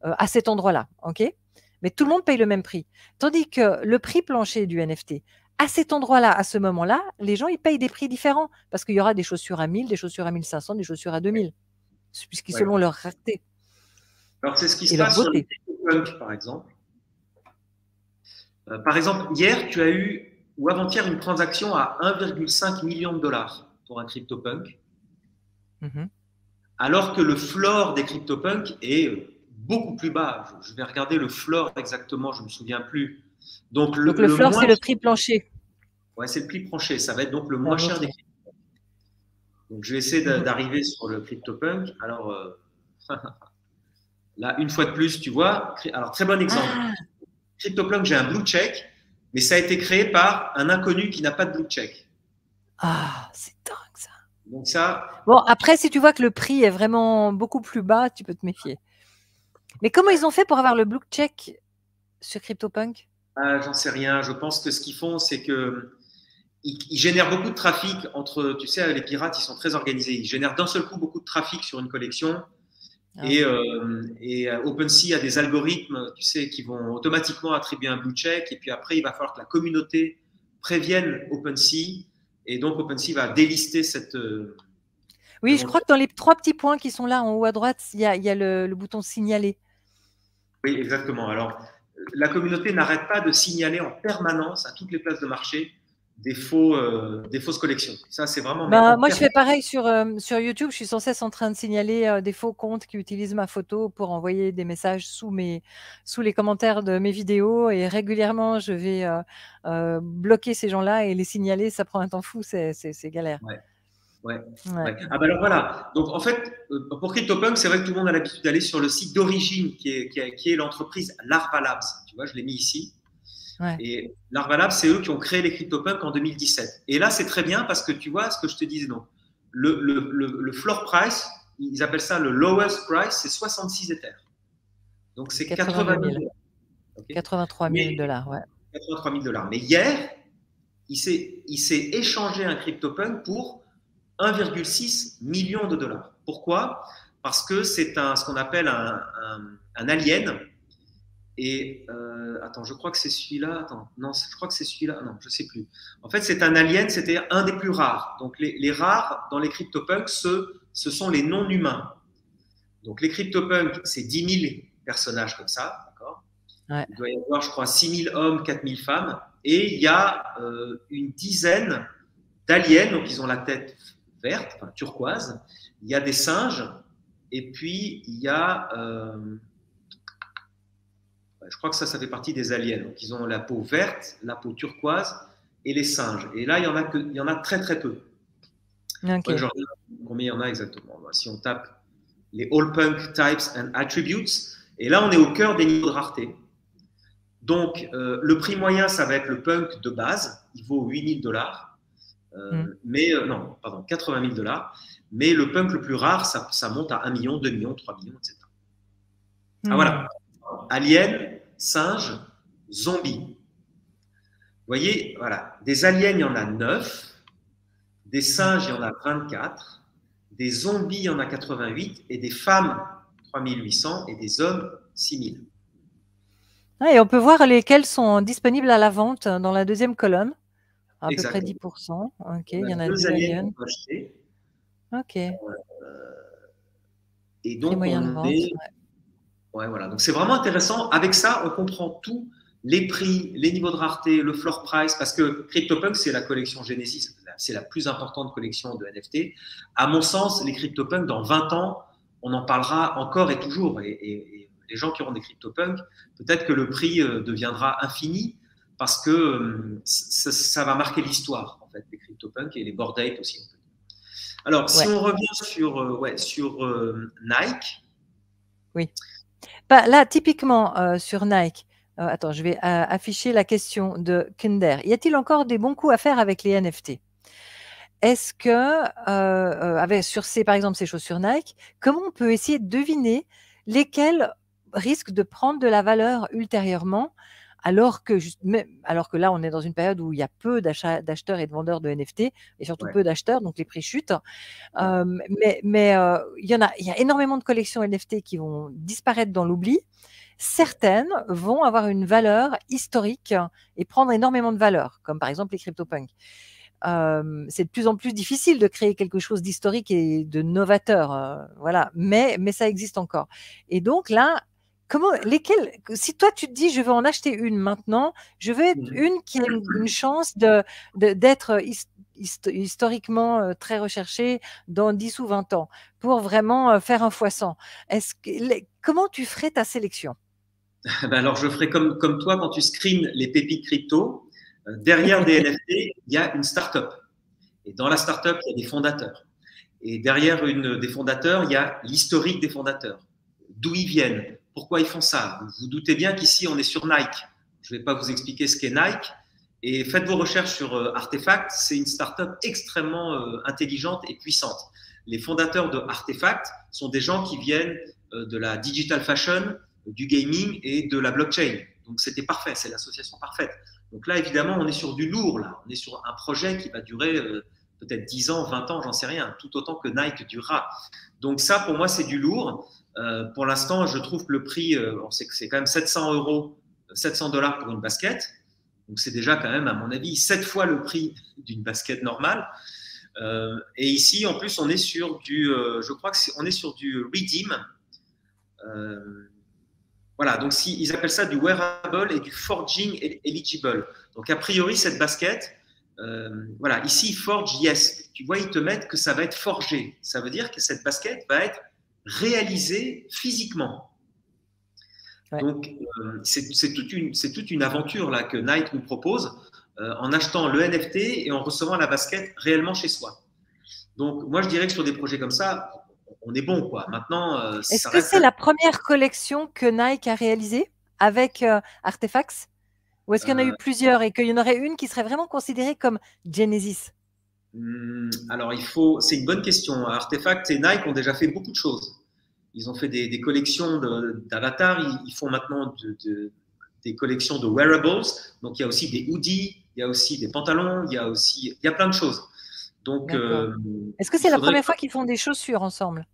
à cet endroit-là, ok? Mais tout le monde paye le même prix. Tandis que le prix plancher du NFT, à cet endroit-là, à ce moment-là, les gens, ils payent des prix différents parce qu'il y aura des chaussures à 1000, des chaussures à 1500, des chaussures à 2000, puisqu'ils selon leur rareté. Alors, c'est ce qui se et leur passe sur les beauté. CryptoPunks, par exemple. Par exemple, hier, tu as eu, ou avant-hier, une transaction à 1,5 million de dollars pour un CryptoPunk, alors que le floor des CryptoPunks est beaucoup plus bas. Je vais regarder le floor exactement, je ne me souviens plus. Donc, le floor, c'est le prix plancher. Ouais, c'est le prix plancher. Ça va être donc le moins cher des CryptoPunks. Donc, je vais essayer d'arriver sur le CryptoPunk. Alors, là, une fois de plus, tu vois. Alors, très bon exemple. CryptoPunk, j'ai un blue check, mais ça a été créé par un inconnu qui n'a pas de blue check. Ah, c'est dingue ça. Donc ça. Bon, après, si tu vois que le prix est vraiment beaucoup plus bas, tu peux te méfier. Mais comment ils ont fait pour avoir le blue check sur CryptoPunk? J'en sais rien. Je pense que ce qu'ils font, c'est que ils génèrent beaucoup de trafic entre. Tu sais, les pirates, ils sont très organisés. Ils génèrent d'un seul coup beaucoup de trafic sur une collection. Et OpenSea a des algorithmes, tu sais, qui vont automatiquement attribuer un blue check. Et puis après, il va falloir que la communauté prévienne OpenSea. Et donc, OpenSea va délister cette. Oui, je crois que dans les 3 petits points qui sont là en haut à droite, il y a le bouton signaler. Oui, exactement. Alors, la communauté n'arrête pas de signaler en permanence à toutes les places de marché des fausses collections. Ça, c'est vraiment. Moi, je fais pareil sur YouTube. Je suis sans cesse en train de signaler des faux comptes qui utilisent ma photo pour envoyer des messages sous les commentaires de mes vidéos. Et régulièrement, je vais bloquer ces gens-là et les signaler. Ça prend un temps fou. C'est galère. Ouais. Ah ben alors voilà. Donc en fait, pour CryptoPunk, c'est vrai que tout le monde a l'habitude d'aller sur le site d'origine qui est l'entreprise Larva Labs. Tu vois, je l'ai mis ici. Ouais. Et Larva Labs, c'est eux qui ont créé les CryptoPunk en 2017. Et là, c'est très bien parce que tu vois ce que je te disais. Donc, le floor price, ils appellent ça le lowest price, c'est 66 Ethers. Donc, c'est 80 000 $. Okay. 83 000 $, ouais. 83 000 $. Mais hier, il s'est échangé un CryptoPunk pour 1,6 million de dollars. Pourquoi? Parce que c'est ce qu'on appelle un alien. Et attends, je crois que c'est celui-là. Attends, non, je crois que c'est celui-là. Non, je sais plus. En fait, c'est un alien, c'était un des plus rares. Donc, les rares dans les CryptoPunks, ce sont les non-humains. Donc, les CryptoPunks, c'est 10 000 personnages comme ça. D'accord. Ouais. Il doit y avoir, je crois, 6 000 hommes, 4 000 femmes. Et il y a une dizaine d'aliens. Donc, ils ont la tête verte, enfin, turquoise. Il y a des singes. Et puis, il y a. Je crois que ça fait partie des aliens. Donc, ils ont la peau verte, la peau turquoise et les singes. Et là, il y en a très, très peu. Okay. Ouais, combien il y en a exactement? Si on tape les All Punk Types and Attributes, et là, on est au cœur des niveaux de rareté. Donc, le prix moyen, ça va être le punk de base. Il vaut 8 000 $. Mais, non, pardon, 80 000 $. Mais le punk le plus rare, ça monte à 1 million, 2 millions, 3 millions, etc. Ah, voilà. Aliens, singes, zombies. Vous voyez, voilà. Des aliens, il y en a 9. Des singes, il y en a 24. Des zombies, il y en a 88. Et des femmes, 3800. Et des hommes, 6000. Ah, et on peut voir lesquels sont disponibles à la vente dans la deuxième colonne. À peu près 10%. Ok, il y en a 2 aliens. Qu'on peut acheter. Ok. Et donc, on est. Ouais, voilà. Donc, c'est vraiment intéressant. Avec ça, on comprend tout, les prix, les niveaux de rareté, le floor price, parce que CryptoPunks, c'est la collection Genesis, c'est la plus importante collection de NFT. À mon sens, les CryptoPunks, dans 20 ans, on en parlera encore et toujours. Et les gens qui auront des CryptoPunks, peut-être que le prix deviendra infini, parce que ça va marquer l'histoire, en fait, les CryptoPunks et les Bored Ape aussi. Alors, si on revient sur Nike. Oui. Bah, là, typiquement, sur Nike, attends, je vais afficher la question de Kinder. Y a-t-il encore des bons coups à faire avec les NFT? Est-ce que, par exemple, ces chaussures Nike, comment on peut essayer de deviner lesquelles risquent de prendre de la valeur ultérieurement, alors que là, on est dans une période où il y a peu d'acheteurs et de vendeurs de NFT, et surtout peu d'acheteurs, donc les prix chutent. Mais il y a énormément de collections NFT qui vont disparaître dans l'oubli. Certaines vont avoir une valeur historique et prendre énormément de valeur, comme par exemple les CryptoPunks. C'est de plus en plus difficile de créer quelque chose d'historique et de novateur, voilà. Mais ça existe encore. Et donc là, si toi tu te dis je veux en acheter une maintenant, je veux être une qui a une chance d'être historiquement très recherchée dans 10 ou 20 ans pour vraiment faire un x100. Comment tu ferais ta sélection? Alors, je ferais comme toi quand tu screens les pépites crypto. Derrière des NFT, il y a une start-up. Et dans la start-up, il y a des fondateurs. Et derrière des fondateurs, il y a l'historique des fondateurs. D'où ils viennent, pourquoi ils font ça. Vous vous doutez bien qu'ici, on est sur Nike. Je ne vais pas vous expliquer ce qu'est Nike. Et faites vos recherches sur Artefact. C'est une start-up extrêmement intelligente et puissante. Les fondateurs de Artefact sont des gens qui viennent de la digital fashion, du gaming et de la blockchain. Donc, c'était parfait. C'est l'association parfaite. Donc là, évidemment, on est sur du lourd. Là. On est sur un projet qui va durer peut-être 10 ans, 20 ans, j'en sais rien, tout autant que Nike durera. Donc ça, pour moi, c'est du lourd. Pour l'instant, je trouve que le prix, on sait que c'est quand même 700 $, pour une basket. Donc c'est déjà quand même, à mon avis, 7 fois le prix d'une basket normale. Et ici, en plus, on est sur je crois qu'on est sur du redeem. Voilà, donc ils appellent ça du wearable et du forging eligible. Donc, a priori, cette basket, voilà, ici, forge, yes. Tu vois, ils te mettent que ça va être forgé. Ça veut dire que cette basket va être réalisée physiquement. Ouais. Donc, c'est toute une aventure là, que Nike nous propose en achetant le NFT et en recevant la basket réellement chez soi. Donc, moi, je dirais que sur des projets comme ça, on est bon, quoi. Maintenant, est-ce que c'est la première collection que Nike a réalisée avec Artefacts? Ou est-ce qu'il y en a eu plusieurs et qu'il y en aurait une qui serait vraiment considérée comme Genesis? Alors, c'est une bonne question. Artefact et Nike ont déjà fait beaucoup de choses. Ils ont fait des collections d'avatars. Ils font maintenant des collections de wearables. Donc, il y a aussi des hoodies, il y a aussi des pantalons, il y a plein de choses. Donc, est-ce que c'est la première fois qu'ils font des chaussures ensemble?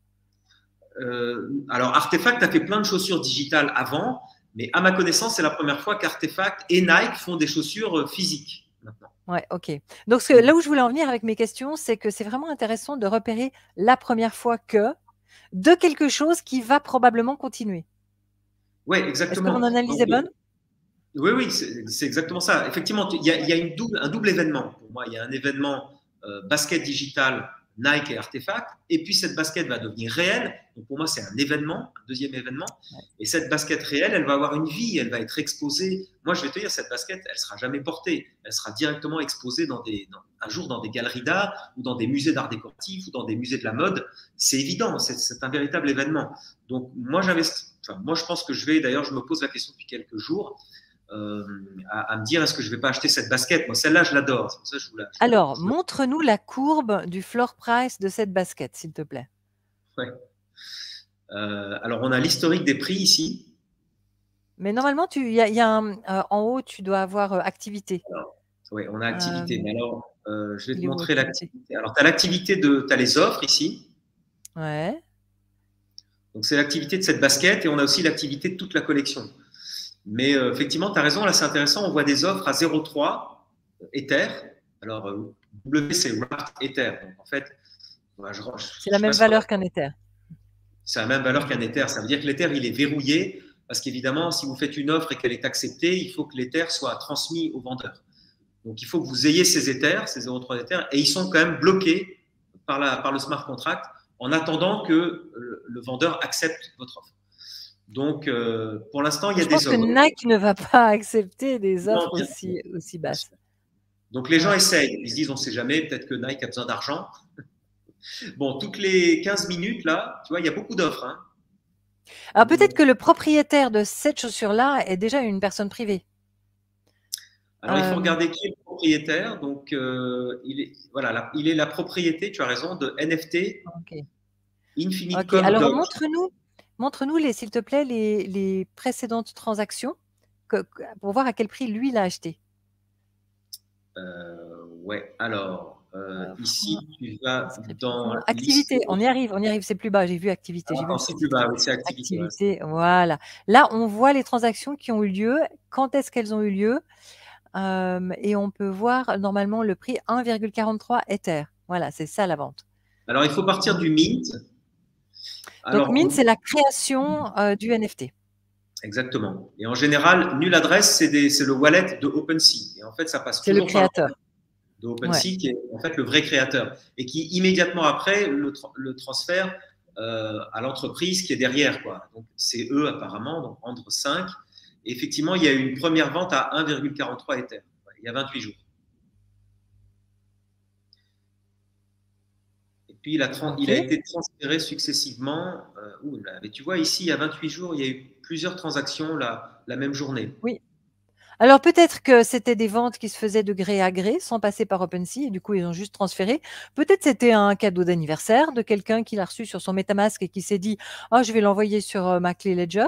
Alors, Artefact a fait plein de chaussures digitales avant, Mais à ma connaissance, c'est la première fois qu'Artefact et Nike font des chaussures physiques maintenant. Ouais, ok. Donc, là où je voulais en venir avec mes questions, c'est que c'est vraiment intéressant de repérer la première fois de quelque chose qui va probablement continuer. Oui, Est-ce que exactement. mon analyse est bonne? Oui, oui, c'est exactement ça. Effectivement, il y a un double événement. Pour moi, il y a un événement basket digital, Nike et Artefact, et puis cette basket va devenir réelle. Donc pour moi, c'est un événement, un deuxième événement. Ouais. Et cette basket réelle, elle va avoir une vie, elle va être exposée. Moi, je vais te dire, cette basket, elle sera jamais portée. Elle sera directement exposée un jour dans des galeries d'art ou dans des musées d'art décoratif ou dans des musées de la mode. C'est évident, c'est un véritable événement. Donc moi, je pense que d'ailleurs, je me pose la question depuis quelques jours. À me dire est-ce que je vais pas acheter cette basket. Moi, celle-là, je l'adore. C'est pour ça que je vous la. Alors, montre-nous la courbe du floor price de cette basket, s'il te plaît. Ouais. Alors, on a l'historique des prix ici. Mais normalement, en haut, tu dois avoir activité. Oui, on a activité. Mais alors, je vais te montrer l'activité. Alors, tu as l'activité tu as les offres ici. Ouais. Donc, c'est l'activité de cette basket et on a aussi l'activité de toute la collection. Mais effectivement, tu as raison, là, c'est intéressant. On voit des offres à 0,3 Ether. Alors, W, c'est Wrapped Ether. Donc, en fait, c'est la même valeur qu'un Ether. C'est la même valeur qu'un Ether. Ça veut dire que l'Ether, il est verrouillé parce qu'évidemment, si vous faites une offre et qu'elle est acceptée, il faut que l'Ether soit transmis au vendeur. Donc, il faut que vous ayez ces Ethers, ces 0,3 Ethers, et ils sont quand même bloqués par le smart contract en attendant que le vendeur accepte votre offre. Donc, pour l'instant, il y a des offres. Je pense que Nike ne va pas accepter des offres aussi basses. Donc, les gens essayent. Ils se disent, on ne sait jamais, peut-être que Nike a besoin d'argent. Bon, toutes les 15 minutes, là, tu vois, il y a beaucoup d'offres. Hein. Alors, peut-être que le propriétaire de cette chaussure-là est déjà une personne privée. Alors, il faut regarder qui est le propriétaire. Donc, il est la propriété, tu as raison, de NFT Infinite.com. Alors, montre-nous, s'il te plaît, les précédentes transactions pour voir à quel prix lui l'a acheté. Ouais, alors, ici, tu vas dans activité. On y arrive, c'est plus bas. J'ai vu activité. C'est plus bas, oui, c'est activité. Activité, voilà. Là, on voit les transactions qui ont eu lieu, quand est-ce qu'elles ont eu lieu, et on peut voir normalement le prix 1,43 Ether. Voilà, c'est ça la vente. Alors, il faut partir du mint. Donc, mint, c'est la création du NFT. Exactement. Et en général, nulle adresse, c'est le wallet de OpenSea. Et en fait, ça passe toujours. C'est le créateur. De OpenSea, qui est en fait le vrai créateur. Et qui, immédiatement après, le transfère à l'entreprise qui est derrière. Quoi. Donc, c'est eux, apparemment, donc Andre 5. Et effectivement, il y a eu une première vente à 1,43 Ether. Il y a 28 jours. Et puis, il a été transféré successivement. Mais tu vois, ici, il y a 28 jours, il y a eu plusieurs transactions la même journée. Oui. Alors, peut-être que c'était des ventes qui se faisaient de gré à gré, sans passer par OpenSea, et du coup, ils ont juste transféré. Peut-être c'était un cadeau d'anniversaire de quelqu'un qui l'a reçu sur son MetaMask et qui s'est dit « Oh, je vais l'envoyer sur ma clé Ledger ».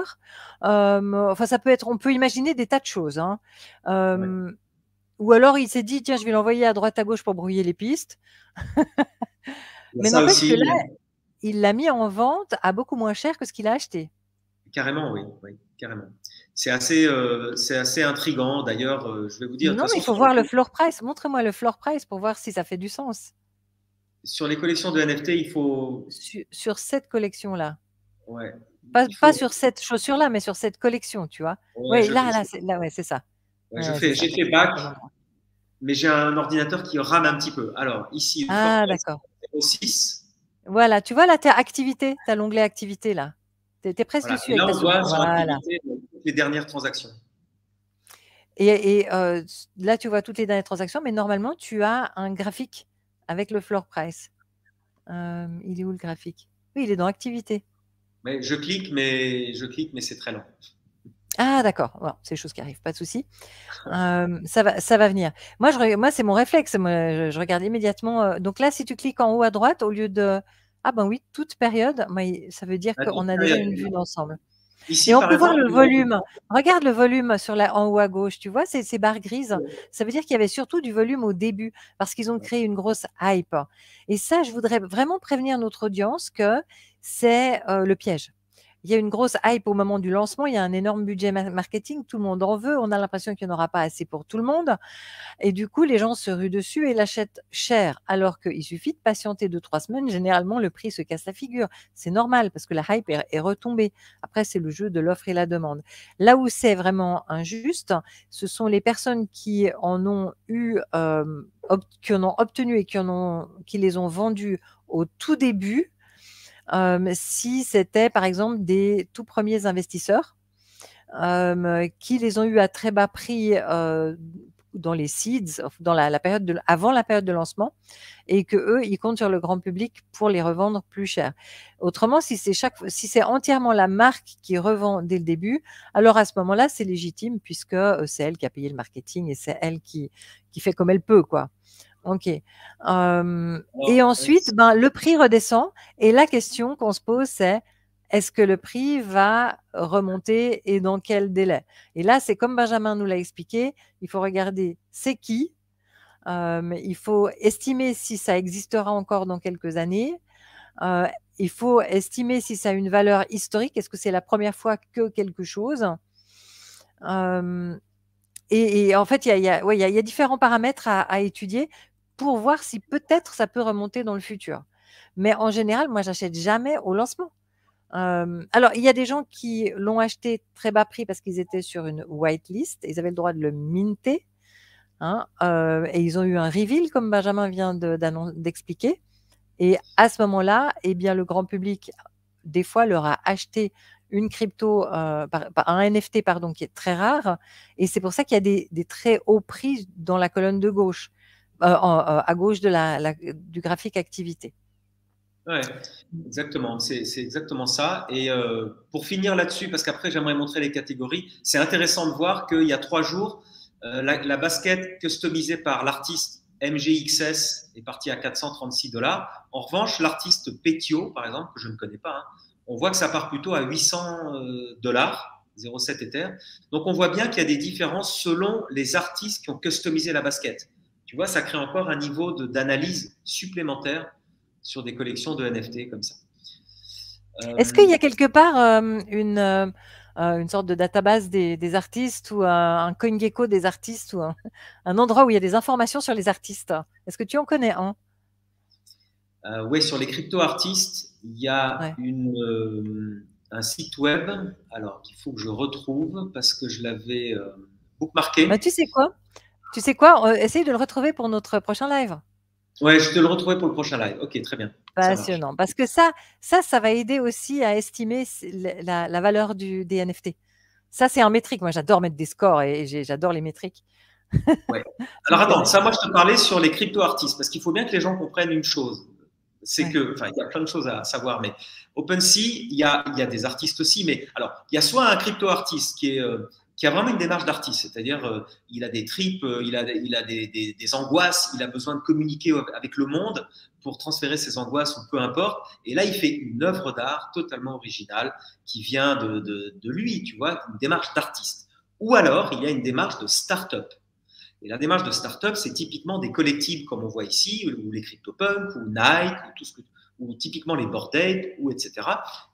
Enfin, ça peut être, on peut imaginer des tas de choses. Hein. Ouais. Ou alors, il s'est dit « Tiens, je vais l'envoyer à droite, à gauche pour brouiller les pistes ». Mais n'empêche que là, il l'a mis en vente à beaucoup moins cher que ce qu'il a acheté. Carrément, oui, carrément. C'est assez intriguant. D'ailleurs, je vais vous dire. Non, mais il faut voir le floor price. Montre-moi le floor price pour voir si ça fait du sens. Sur les collections de NFT, il faut. Sur cette collection-là. Ouais. Pas sur cette chaussure-là, mais sur cette collection, tu vois. Ouais, là, c'est ça. Ouais, j'ai fait back, mais j'ai un ordinateur qui rame un petit peu. Alors, ici, d'accord. 06. Voilà, tu vois, là, tu as activité, tu as l'onglet activité, là. Tu es presque dessus. Et là, on voit sur activité les dernières transactions. Et là, tu vois toutes les dernières transactions, mais normalement, tu as un graphique avec le floor price. Il est où le graphique? Oui, il est dans activité. Mais je clique, mais c'est très lent. Ah, d'accord. Bon, c'est des choses qui arrivent, pas de souci. Ça va venir. Moi, c'est mon réflexe. Moi, je regarde immédiatement. Donc là, si tu cliques en haut à droite, au lieu de… Ah ben oui, toute période, ça veut dire qu'on a déjà une vue d'ensemble. Et on peut voir le volume. Regarde le volume en haut à gauche. Tu vois, ces barres grises. Ça veut dire qu'il y avait surtout du volume au début parce qu'ils ont créé une grosse hype. Et ça, je voudrais vraiment prévenir notre audience que c'est le piège. il y a une grosse hype au moment du lancement, il y a un énorme budget marketing, tout le monde en veut, on a l'impression qu'il n'y en aura pas assez pour tout le monde. Et du coup, les gens se ruent dessus et l'achètent cher, alors qu'il suffit de patienter 2-3 semaines. Généralement, le prix se casse la figure. C'est normal parce que la hype est retombée. Après, c'est le jeu de l'offre et la demande. Là où c'est vraiment injuste, ce sont les personnes qui en ont eu, qui en ont obtenu et qui les ont vendus au tout début. Si c'était par exemple des tout premiers investisseurs qui les ont eu à très bas prix dans les seeds, dans la période avant la période de lancement, et que eux, ils comptent sur le grand public pour les revendre plus cher. Autrement, si c'est entièrement la marque qui revend dès le début, alors à ce moment-là, c'est légitime puisque c'est elle qui a payé le marketing et c'est elle qui fait comme elle peut, quoi. Ok. Et ensuite, le prix redescend. Et la question qu'on se pose, c'est est-ce que le prix va remonter et dans quel délai? Et là, c'est comme Benjamin nous l'a expliqué, il faut regarder c'est qui, il faut estimer si ça existera encore dans quelques années, il faut estimer si ça a une valeur historique, est-ce que c'est la première fois que quelque chose et en fait, il y a différents paramètres à étudier pour voir si peut-être ça peut remonter dans le futur. Mais en général, moi, j'achète jamais au lancement. Alors, il y a des gens qui l'ont acheté très bas prix parce qu'ils étaient sur une whitelist, ils avaient le droit de le minter, hein, et ils ont eu un reveal, comme Benjamin vient d'expliquer. Et à ce moment-là, eh bien, le grand public, des fois, leur a acheté une crypto, un NFT, pardon, qui est très rare. Et c'est pour ça qu'il y a des très hauts prix dans la colonne de gauche, à gauche du graphique activité. Ouais, exactement. C'est exactement ça. Et pour finir là-dessus, parce qu'après j'aimerais montrer les catégories, c'est intéressant de voir qu'il y a 3 jours, la basket customisée par l'artiste MGXS est partie à $436. En revanche, l'artiste Petio, par exemple, que je ne connais pas, hein, on voit que ça part plutôt à $800, 0,7 Ether. Donc on voit bien qu'il y a des différences selon les artistes qui ont customisé la basket. Tu vois, ça crée encore un niveau d'analyse supplémentaire sur des collections de NFT comme ça. Est-ce qu'il y a quelque part une sorte de database des artistes ou un CoinGecko des artistes ou un endroit où il y a des informations sur les artistes? Est-ce que tu en connais un? Oui, sur les crypto-artistes, il y a un site web alors qu'il faut que je retrouve parce que je l'avais bookmarké. Bah, tu sais quoi? Essaye de le retrouver pour notre prochain live. Ouais, je te le retrouverai pour le prochain live. Ok, très bien. Passionnant. Parce que ça va aider aussi à estimer la valeur des NFT. Ça, c'est un métrique. Moi, j'adore mettre des scores et j'adore les métriques. Ouais. Alors attends, ça, moi, je te parlais sur les crypto-artistes parce qu'il faut bien que les gens comprennent une chose. C'est que, enfin, il y a plein de choses à savoir, mais OpenSea, il y a des artistes aussi, mais alors, il y a soit un crypto-artiste qui a vraiment une démarche d'artiste, c'est-à-dire il a des tripes, il a des angoisses, il a besoin de communiquer avec le monde pour transférer ses angoisses ou peu importe. Et là, il fait une œuvre d'art totalement originale qui vient de lui, tu vois, une démarche d'artiste. Ou alors, il y a une démarche de start-up. Et la démarche de start-up, c'est typiquement des collectifs comme on voit ici, ou les CryptoPunk, ou Nike, ou typiquement les Bored Ape, ou etc.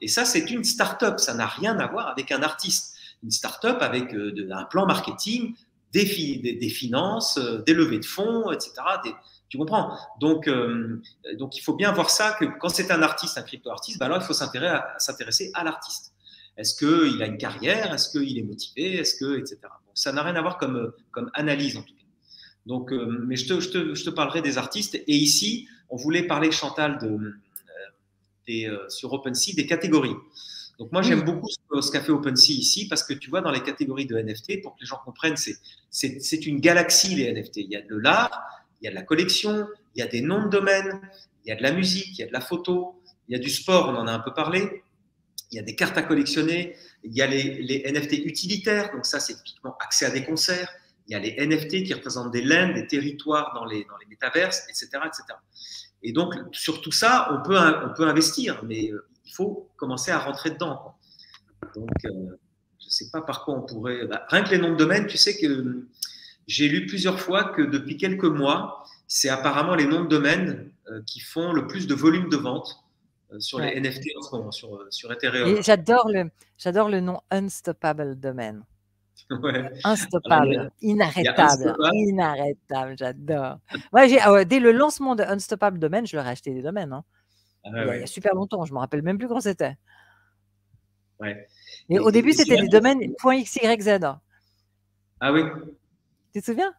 Et ça, c'est une start-up, ça n'a rien à voir avec un artiste. Une start-up avec un plan marketing, des finances, des levées de fonds, etc. Tu comprends? Donc, il faut bien voir ça, que quand c'est un artiste, un crypto-artiste, alors il faut s'intéresser à l'artiste. Est-ce qu'il a une carrière? Est-ce qu'il est motivé? Etc. Bon, ça n'a rien à voir comme analyse en tout cas. Donc, mais je te parlerai des artistes. Et ici, on voulait parler, Chantal, sur OpenSea, des catégories. Donc moi, j'aime beaucoup ce qu'a fait OpenSea ici parce que tu vois, dans les catégories de NFT, pour que les gens comprennent, c'est une galaxie les NFT. Il y a de l'art, il y a de la collection, il y a des noms de domaine, il y a de la musique, il y a de la photo, il y a du sport, on en a un peu parlé. Il y a des cartes à collectionner, il y a les NFT utilitaires, donc ça c'est typiquement accès à des concerts, il y a les NFT qui représentent des lands, des territoires dans les métaverses, etc., etc. Et donc sur tout ça, on peut investir, mais il faut commencer à rentrer dedans, quoi. Donc je ne sais pas par quoi on pourrait… rien que les noms de domaine, tu sais que j'ai lu plusieurs fois que depuis quelques mois, c'est apparemment les noms de domaine qui font le plus de volume de vente sur les Ouais. NFT en ce moment, sur Et Ethereum. j'adore le nom Unstoppable Domain. Ouais. Alors, Instoppable, il y a inarrêtable, Unstoppable. inarrêtable, j'adore. Moi, dès le lancement de Unstoppable Domain, je leur ai acheté des domaines, hein. Ah Il y a ouais, super longtemps, je ne me rappelle même plus quand c'était. ouais. Et au début, C'est c'était vrai des que- domaines .xyz. Ah oui. Tu te souviens?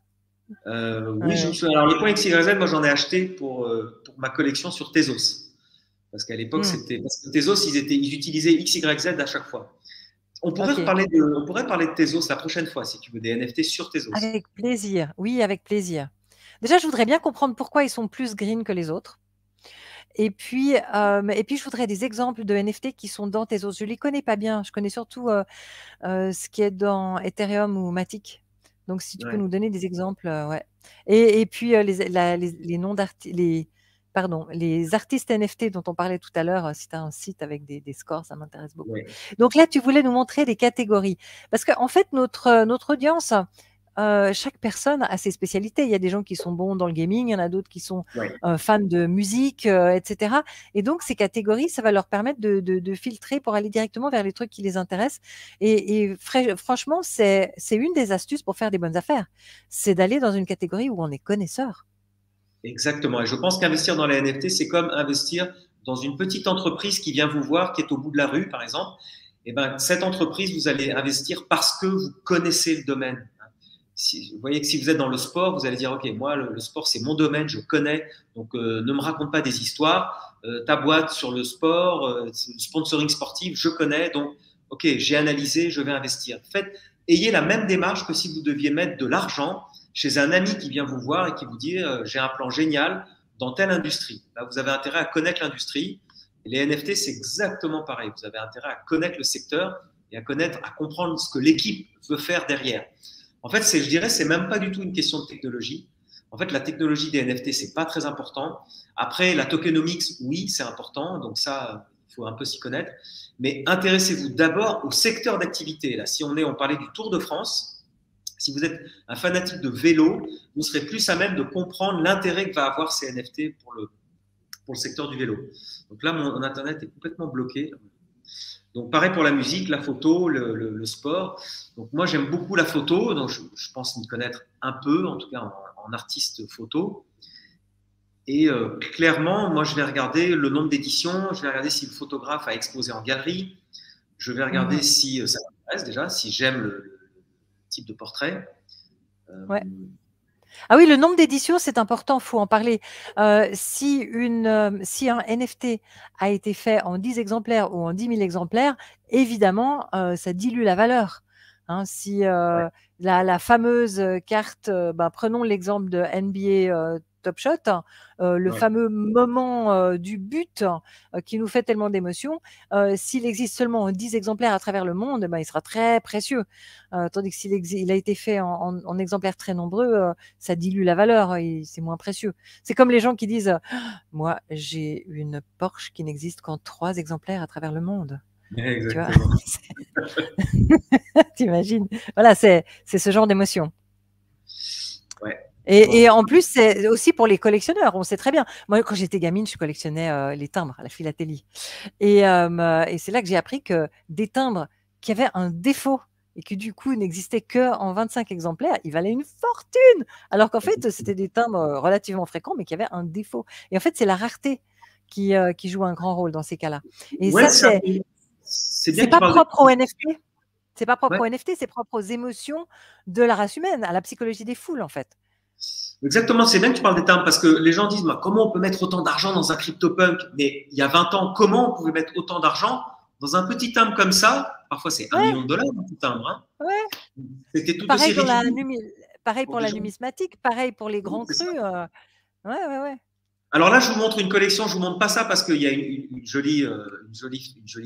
Oui, je me Ouais. souviens. Alors, les points XYZ, moi, j'en ai acheté pour ma collection sur Tezos. Parce qu'à l'époque, Hmm, parce que Tezos, ils utilisaient XYZ à chaque fois. ok. On pourrait parler de Tezos la prochaine fois, si tu veux, des NFT sur Tezos. Avec plaisir. Oui, avec plaisir. Déjà, je voudrais bien comprendre pourquoi ils sont plus green que les autres. Et puis, je voudrais des exemples de NFT qui sont dans Tezos. Je ne les connais pas bien. Je connais surtout ce qui est dans Ethereum ou Matic. Donc, si tu peux Ouais. nous donner des exemples, ouais. Et puis, les noms les artistes NFT dont on parlait tout à l'heure, si tu as un site avec des scores, ça m'intéresse beaucoup. Ouais. Donc là, tu voulais nous montrer des catégories. Parce qu'en fait, notre audience, chaque personne a ses spécialités. Il y a des gens qui sont bons dans le gaming, il y en a d'autres qui sont Ouais. fans de musique, etc. Et donc, ces catégories, ça va leur permettre de filtrer pour aller directement vers les trucs qui les intéressent. Et franchement, c'est une des astuces pour faire des bonnes affaires. C'est d'aller dans une catégorie où on est connaisseur. Exactement. Et je pense qu'investir dans les NFT, c'est comme investir dans une petite entreprise qui vient vous voir, qui est au bout de la rue, par exemple. Et ben, cette entreprise, vous allez investir parce que vous connaissez le domaine. Vous voyez que si vous êtes dans le sport, vous allez dire, OK, moi, le sport, c'est mon domaine, je connais, donc ne me raconte pas des histoires. Ta boîte sur le sport, le sponsoring sportif, je connais, donc, OK, j'ai analysé, je vais investir. Ayez la même démarche que si vous deviez mettre de l'argent chez un ami qui vient vous voir et qui vous dit, j'ai un plan génial dans telle industrie. Là, vous avez intérêt à connaître l'industrie. Et les NFT, c'est exactement pareil. Vous avez intérêt à connaître le secteur et à comprendre ce que l'équipe veut faire derrière. En fait, je dirais, c'est même pas du tout une question de technologie. En fait, la technologie des NFT, c'est pas très important. Après, la tokenomics, oui, c'est important. Donc ça, il faut un peu s'y connaître. Mais intéressez-vous d'abord au secteur d'activité. Là, si on parlait du Tour de France, si vous êtes un fanatique de vélo, vous serez plus à même de comprendre l'intérêt que va avoir ces NFT pour le secteur du vélo. Donc là, mon Internet est complètement bloqué. Donc pareil pour la musique, la photo, le sport. Donc moi j'aime beaucoup la photo, donc je pense m'y connaître un peu, en tout cas en artiste photo. Et clairement, moi je vais regarder le nombre d'éditions, je vais regarder si le photographe a exposé en galerie, je vais regarder Mhm. si ça m'intéresse déjà, si j'aime le type de portrait. Ouais. Ah oui, le nombre d'éditions, c'est important, il faut en parler. Si un NFT a été fait en 10 exemplaires ou en 10 000 exemplaires, évidemment, ça dilue la valeur. Hein, si Ouais, la fameuse carte, prenons l'exemple de NBA Top Shot, le ouais. fameux moment du but qui nous fait tellement d'émotions, s'il existe seulement en 10 exemplaires à travers le monde, il sera très précieux. Tandis que s'il a été fait en exemplaires très nombreux, ça dilue la valeur et c'est moins précieux. C'est comme les gens qui disent moi, j'ai une Porsche qui n'existe qu'en 3 exemplaires à travers le monde. Tu vois? Exactement. T'imagines? Voilà, c'est ce genre d'émotion. Ouais. Et Bon. en plus, c'est aussi pour les collectionneurs. On sait très bien. Moi, quand j'étais gamine, je collectionnais les timbres à la philatélie. Et c'est là que j'ai appris que des timbres qui avaient un défaut et qui du coup n'existaient qu'en 25 exemplaires, ils valaient une fortune. Alors qu'en fait, c'était des timbres relativement fréquents, mais qui avaient un défaut. Et en fait, c'est la rareté qui joue un grand rôle dans ces cas-là. Et Ouais, ça, c'est c'est bien c'est que tu pas parles de. propre au NFT. C'est pas propre Ouais. au NFT, c'est propre aux émotions de la race humaine, à la psychologie des foules, en fait. Exactement, c'est bien que tu parles des timbres parce que les gens disent comment on peut mettre autant d'argent dans un CryptoPunk. Mais il y a 20 ans, comment on pouvait mettre autant d'argent dans un petit timbre comme ça? Parfois, c'est 1 million Ouais, de dollars, un petit timbre. Hein. ouais. C'était tout aussi Pareil, ridicule pareil pour pour des la gens. numismatique, pareil pour les Oui, grands c'est ça. crus. Ouais, ouais, ouais. Alors là, je vous montre une collection. Je vous montre pas ça parce qu'il y a une jolie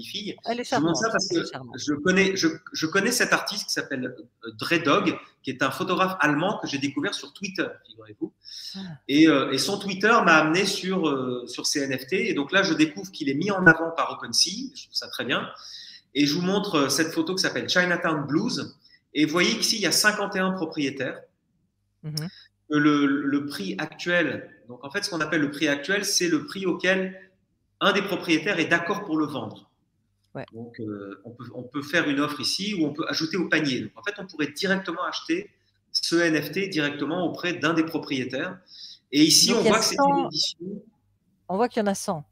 fille. Elle est Je vous montre ça charmante. parce que Elle est charmante. je connais cet artiste qui s'appelle Dre Dog, qui est un photographe allemand que j'ai découvert sur Twitter, figurez-vous. Ah, Et son Twitter m'a amené sur ces NFT. Et donc là, je découvre qu'il est mis en avant par OpenSea. Je trouve ça très bien. Et je vous montre cette photo qui s'appelle Chinatown Blues. Et vous voyez qu'ici, il y a 51 propriétaires. mhm. Le prix actuel, donc en fait, ce qu'on appelle le prix actuel, c'est le prix auquel un des propriétaires est d'accord pour le vendre. Ouais. Donc, on peut faire une offre ici ou on peut ajouter au panier. Donc, en fait, on pourrait directement acheter ce NFT directement auprès d'un des propriétaires. Et ici, Donc, on voit que c'est une édition. On voit qu'il y en a 100.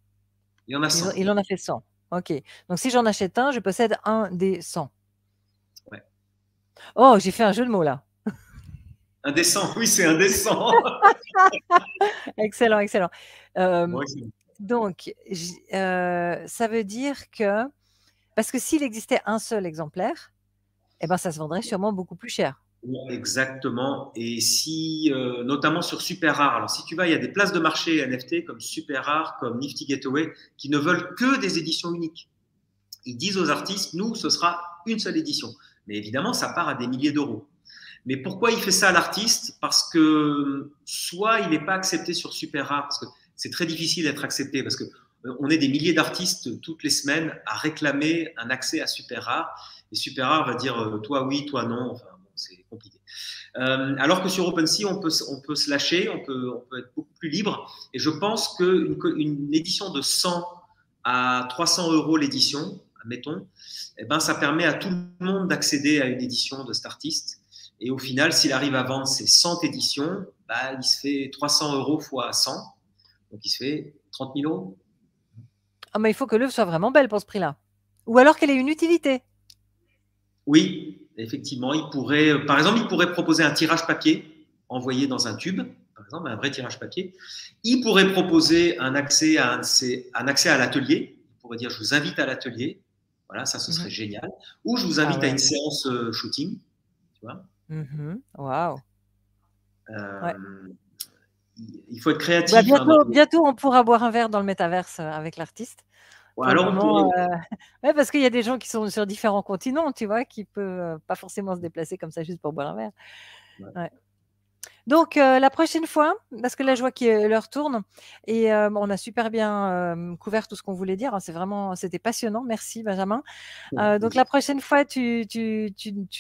Il y en a 100. Il en a fait 100. OK. Donc, si j'en achète un, je possède un des 100. Ouais. Oh, j'ai fait un jeu de mots là. Indécent, oui, c'est indécent. Excellent, excellent. Bon, donc, ça veut dire que, parce que s'il existait un seul exemplaire, eh ben, ça se vendrait sûrement beaucoup plus cher. exactement. Et si, notamment sur Super Rare, alors si tu vas, il y a des places de marché NFT comme Super Rare, comme Nifty Gateway, qui ne veulent que des éditions uniques. Ils disent aux artistes, nous, ce sera une seule édition. Mais évidemment, ça part à des milliers d'euros. Mais pourquoi il fait ça à l'artiste? Parce que soit il n'est pas accepté sur Super Rare, parce que c'est très difficile d'être accepté, parce que on est des milliers d'artistes toutes les semaines à réclamer un accès à Super Rare, et Super Rare va dire toi oui, toi non, enfin bon, c'est compliqué. Alors que sur OpenSea, on peut se lâcher, on peut être beaucoup plus libre, et je pense qu'une édition de 100 à 300 euros l'édition, admettons, eh ben, ça permet à tout le monde d'accéder à une édition de cet artiste. Et au final, s'il arrive à vendre ses 100 éditions, bah, il se fait 300 euros fois 100. Donc, il se fait 30 000 euros. Ah, mais il faut que l'œuvre soit vraiment belle pour ce prix-là. Ou alors qu'elle ait une utilité. Oui, effectivement. Par exemple, il pourrait proposer un tirage papier envoyé dans un tube, par exemple, un vrai tirage papier. Il pourrait proposer un accès à l'atelier. Il pourrait dire, je vous invite à l'atelier. Voilà, ça, ce serait génial. Ou je vous invite à une séance shooting. Tu vois. Waouh. Il faut être créatif. Bah, bientôt, on pourra boire un verre dans le métaverse avec l'artiste. Ouais, alors ouais, parce qu'il y a des gens qui sont sur différents continents, tu vois, qui ne peuvent pas forcément se déplacer comme ça juste pour boire un verre. Ouais. Donc, la prochaine fois, parce que là, je vois que l'heure tourne et on a super bien couvert tout ce qu'on voulait dire. C'était passionnant. Merci, Benjamin. Donc, la prochaine fois, tu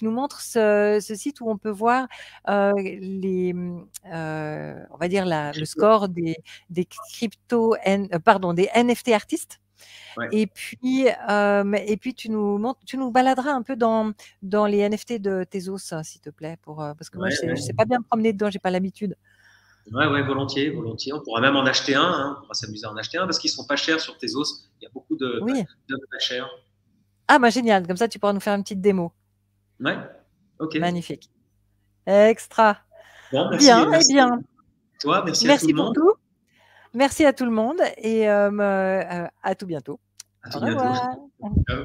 nous montres ce site où on peut voir on va dire le score des des NFT artistes. Ouais. Et puis tu nous baladeras un peu dans les NFT de Tezos, s'il te plaît, parce que moi, je sais pas bien me promener dedans, j'ai pas l'habitude. Ouais, volontiers. On pourra même en acheter un. Hein. On pourra s'amuser à en acheter un parce qu'ils sont pas chers sur Tezos. Il y a beaucoup de pas chers. Ah, bah génial. Comme ça, tu pourras nous faire une petite démo. Ouais. Ok. Magnifique. Extra. Bon, merci. Bien, merci. Eh bien. Toi, merci à tout le monde. Pour tout. Merci à tout le monde et à tout bientôt. À tout bientôt. Ciao.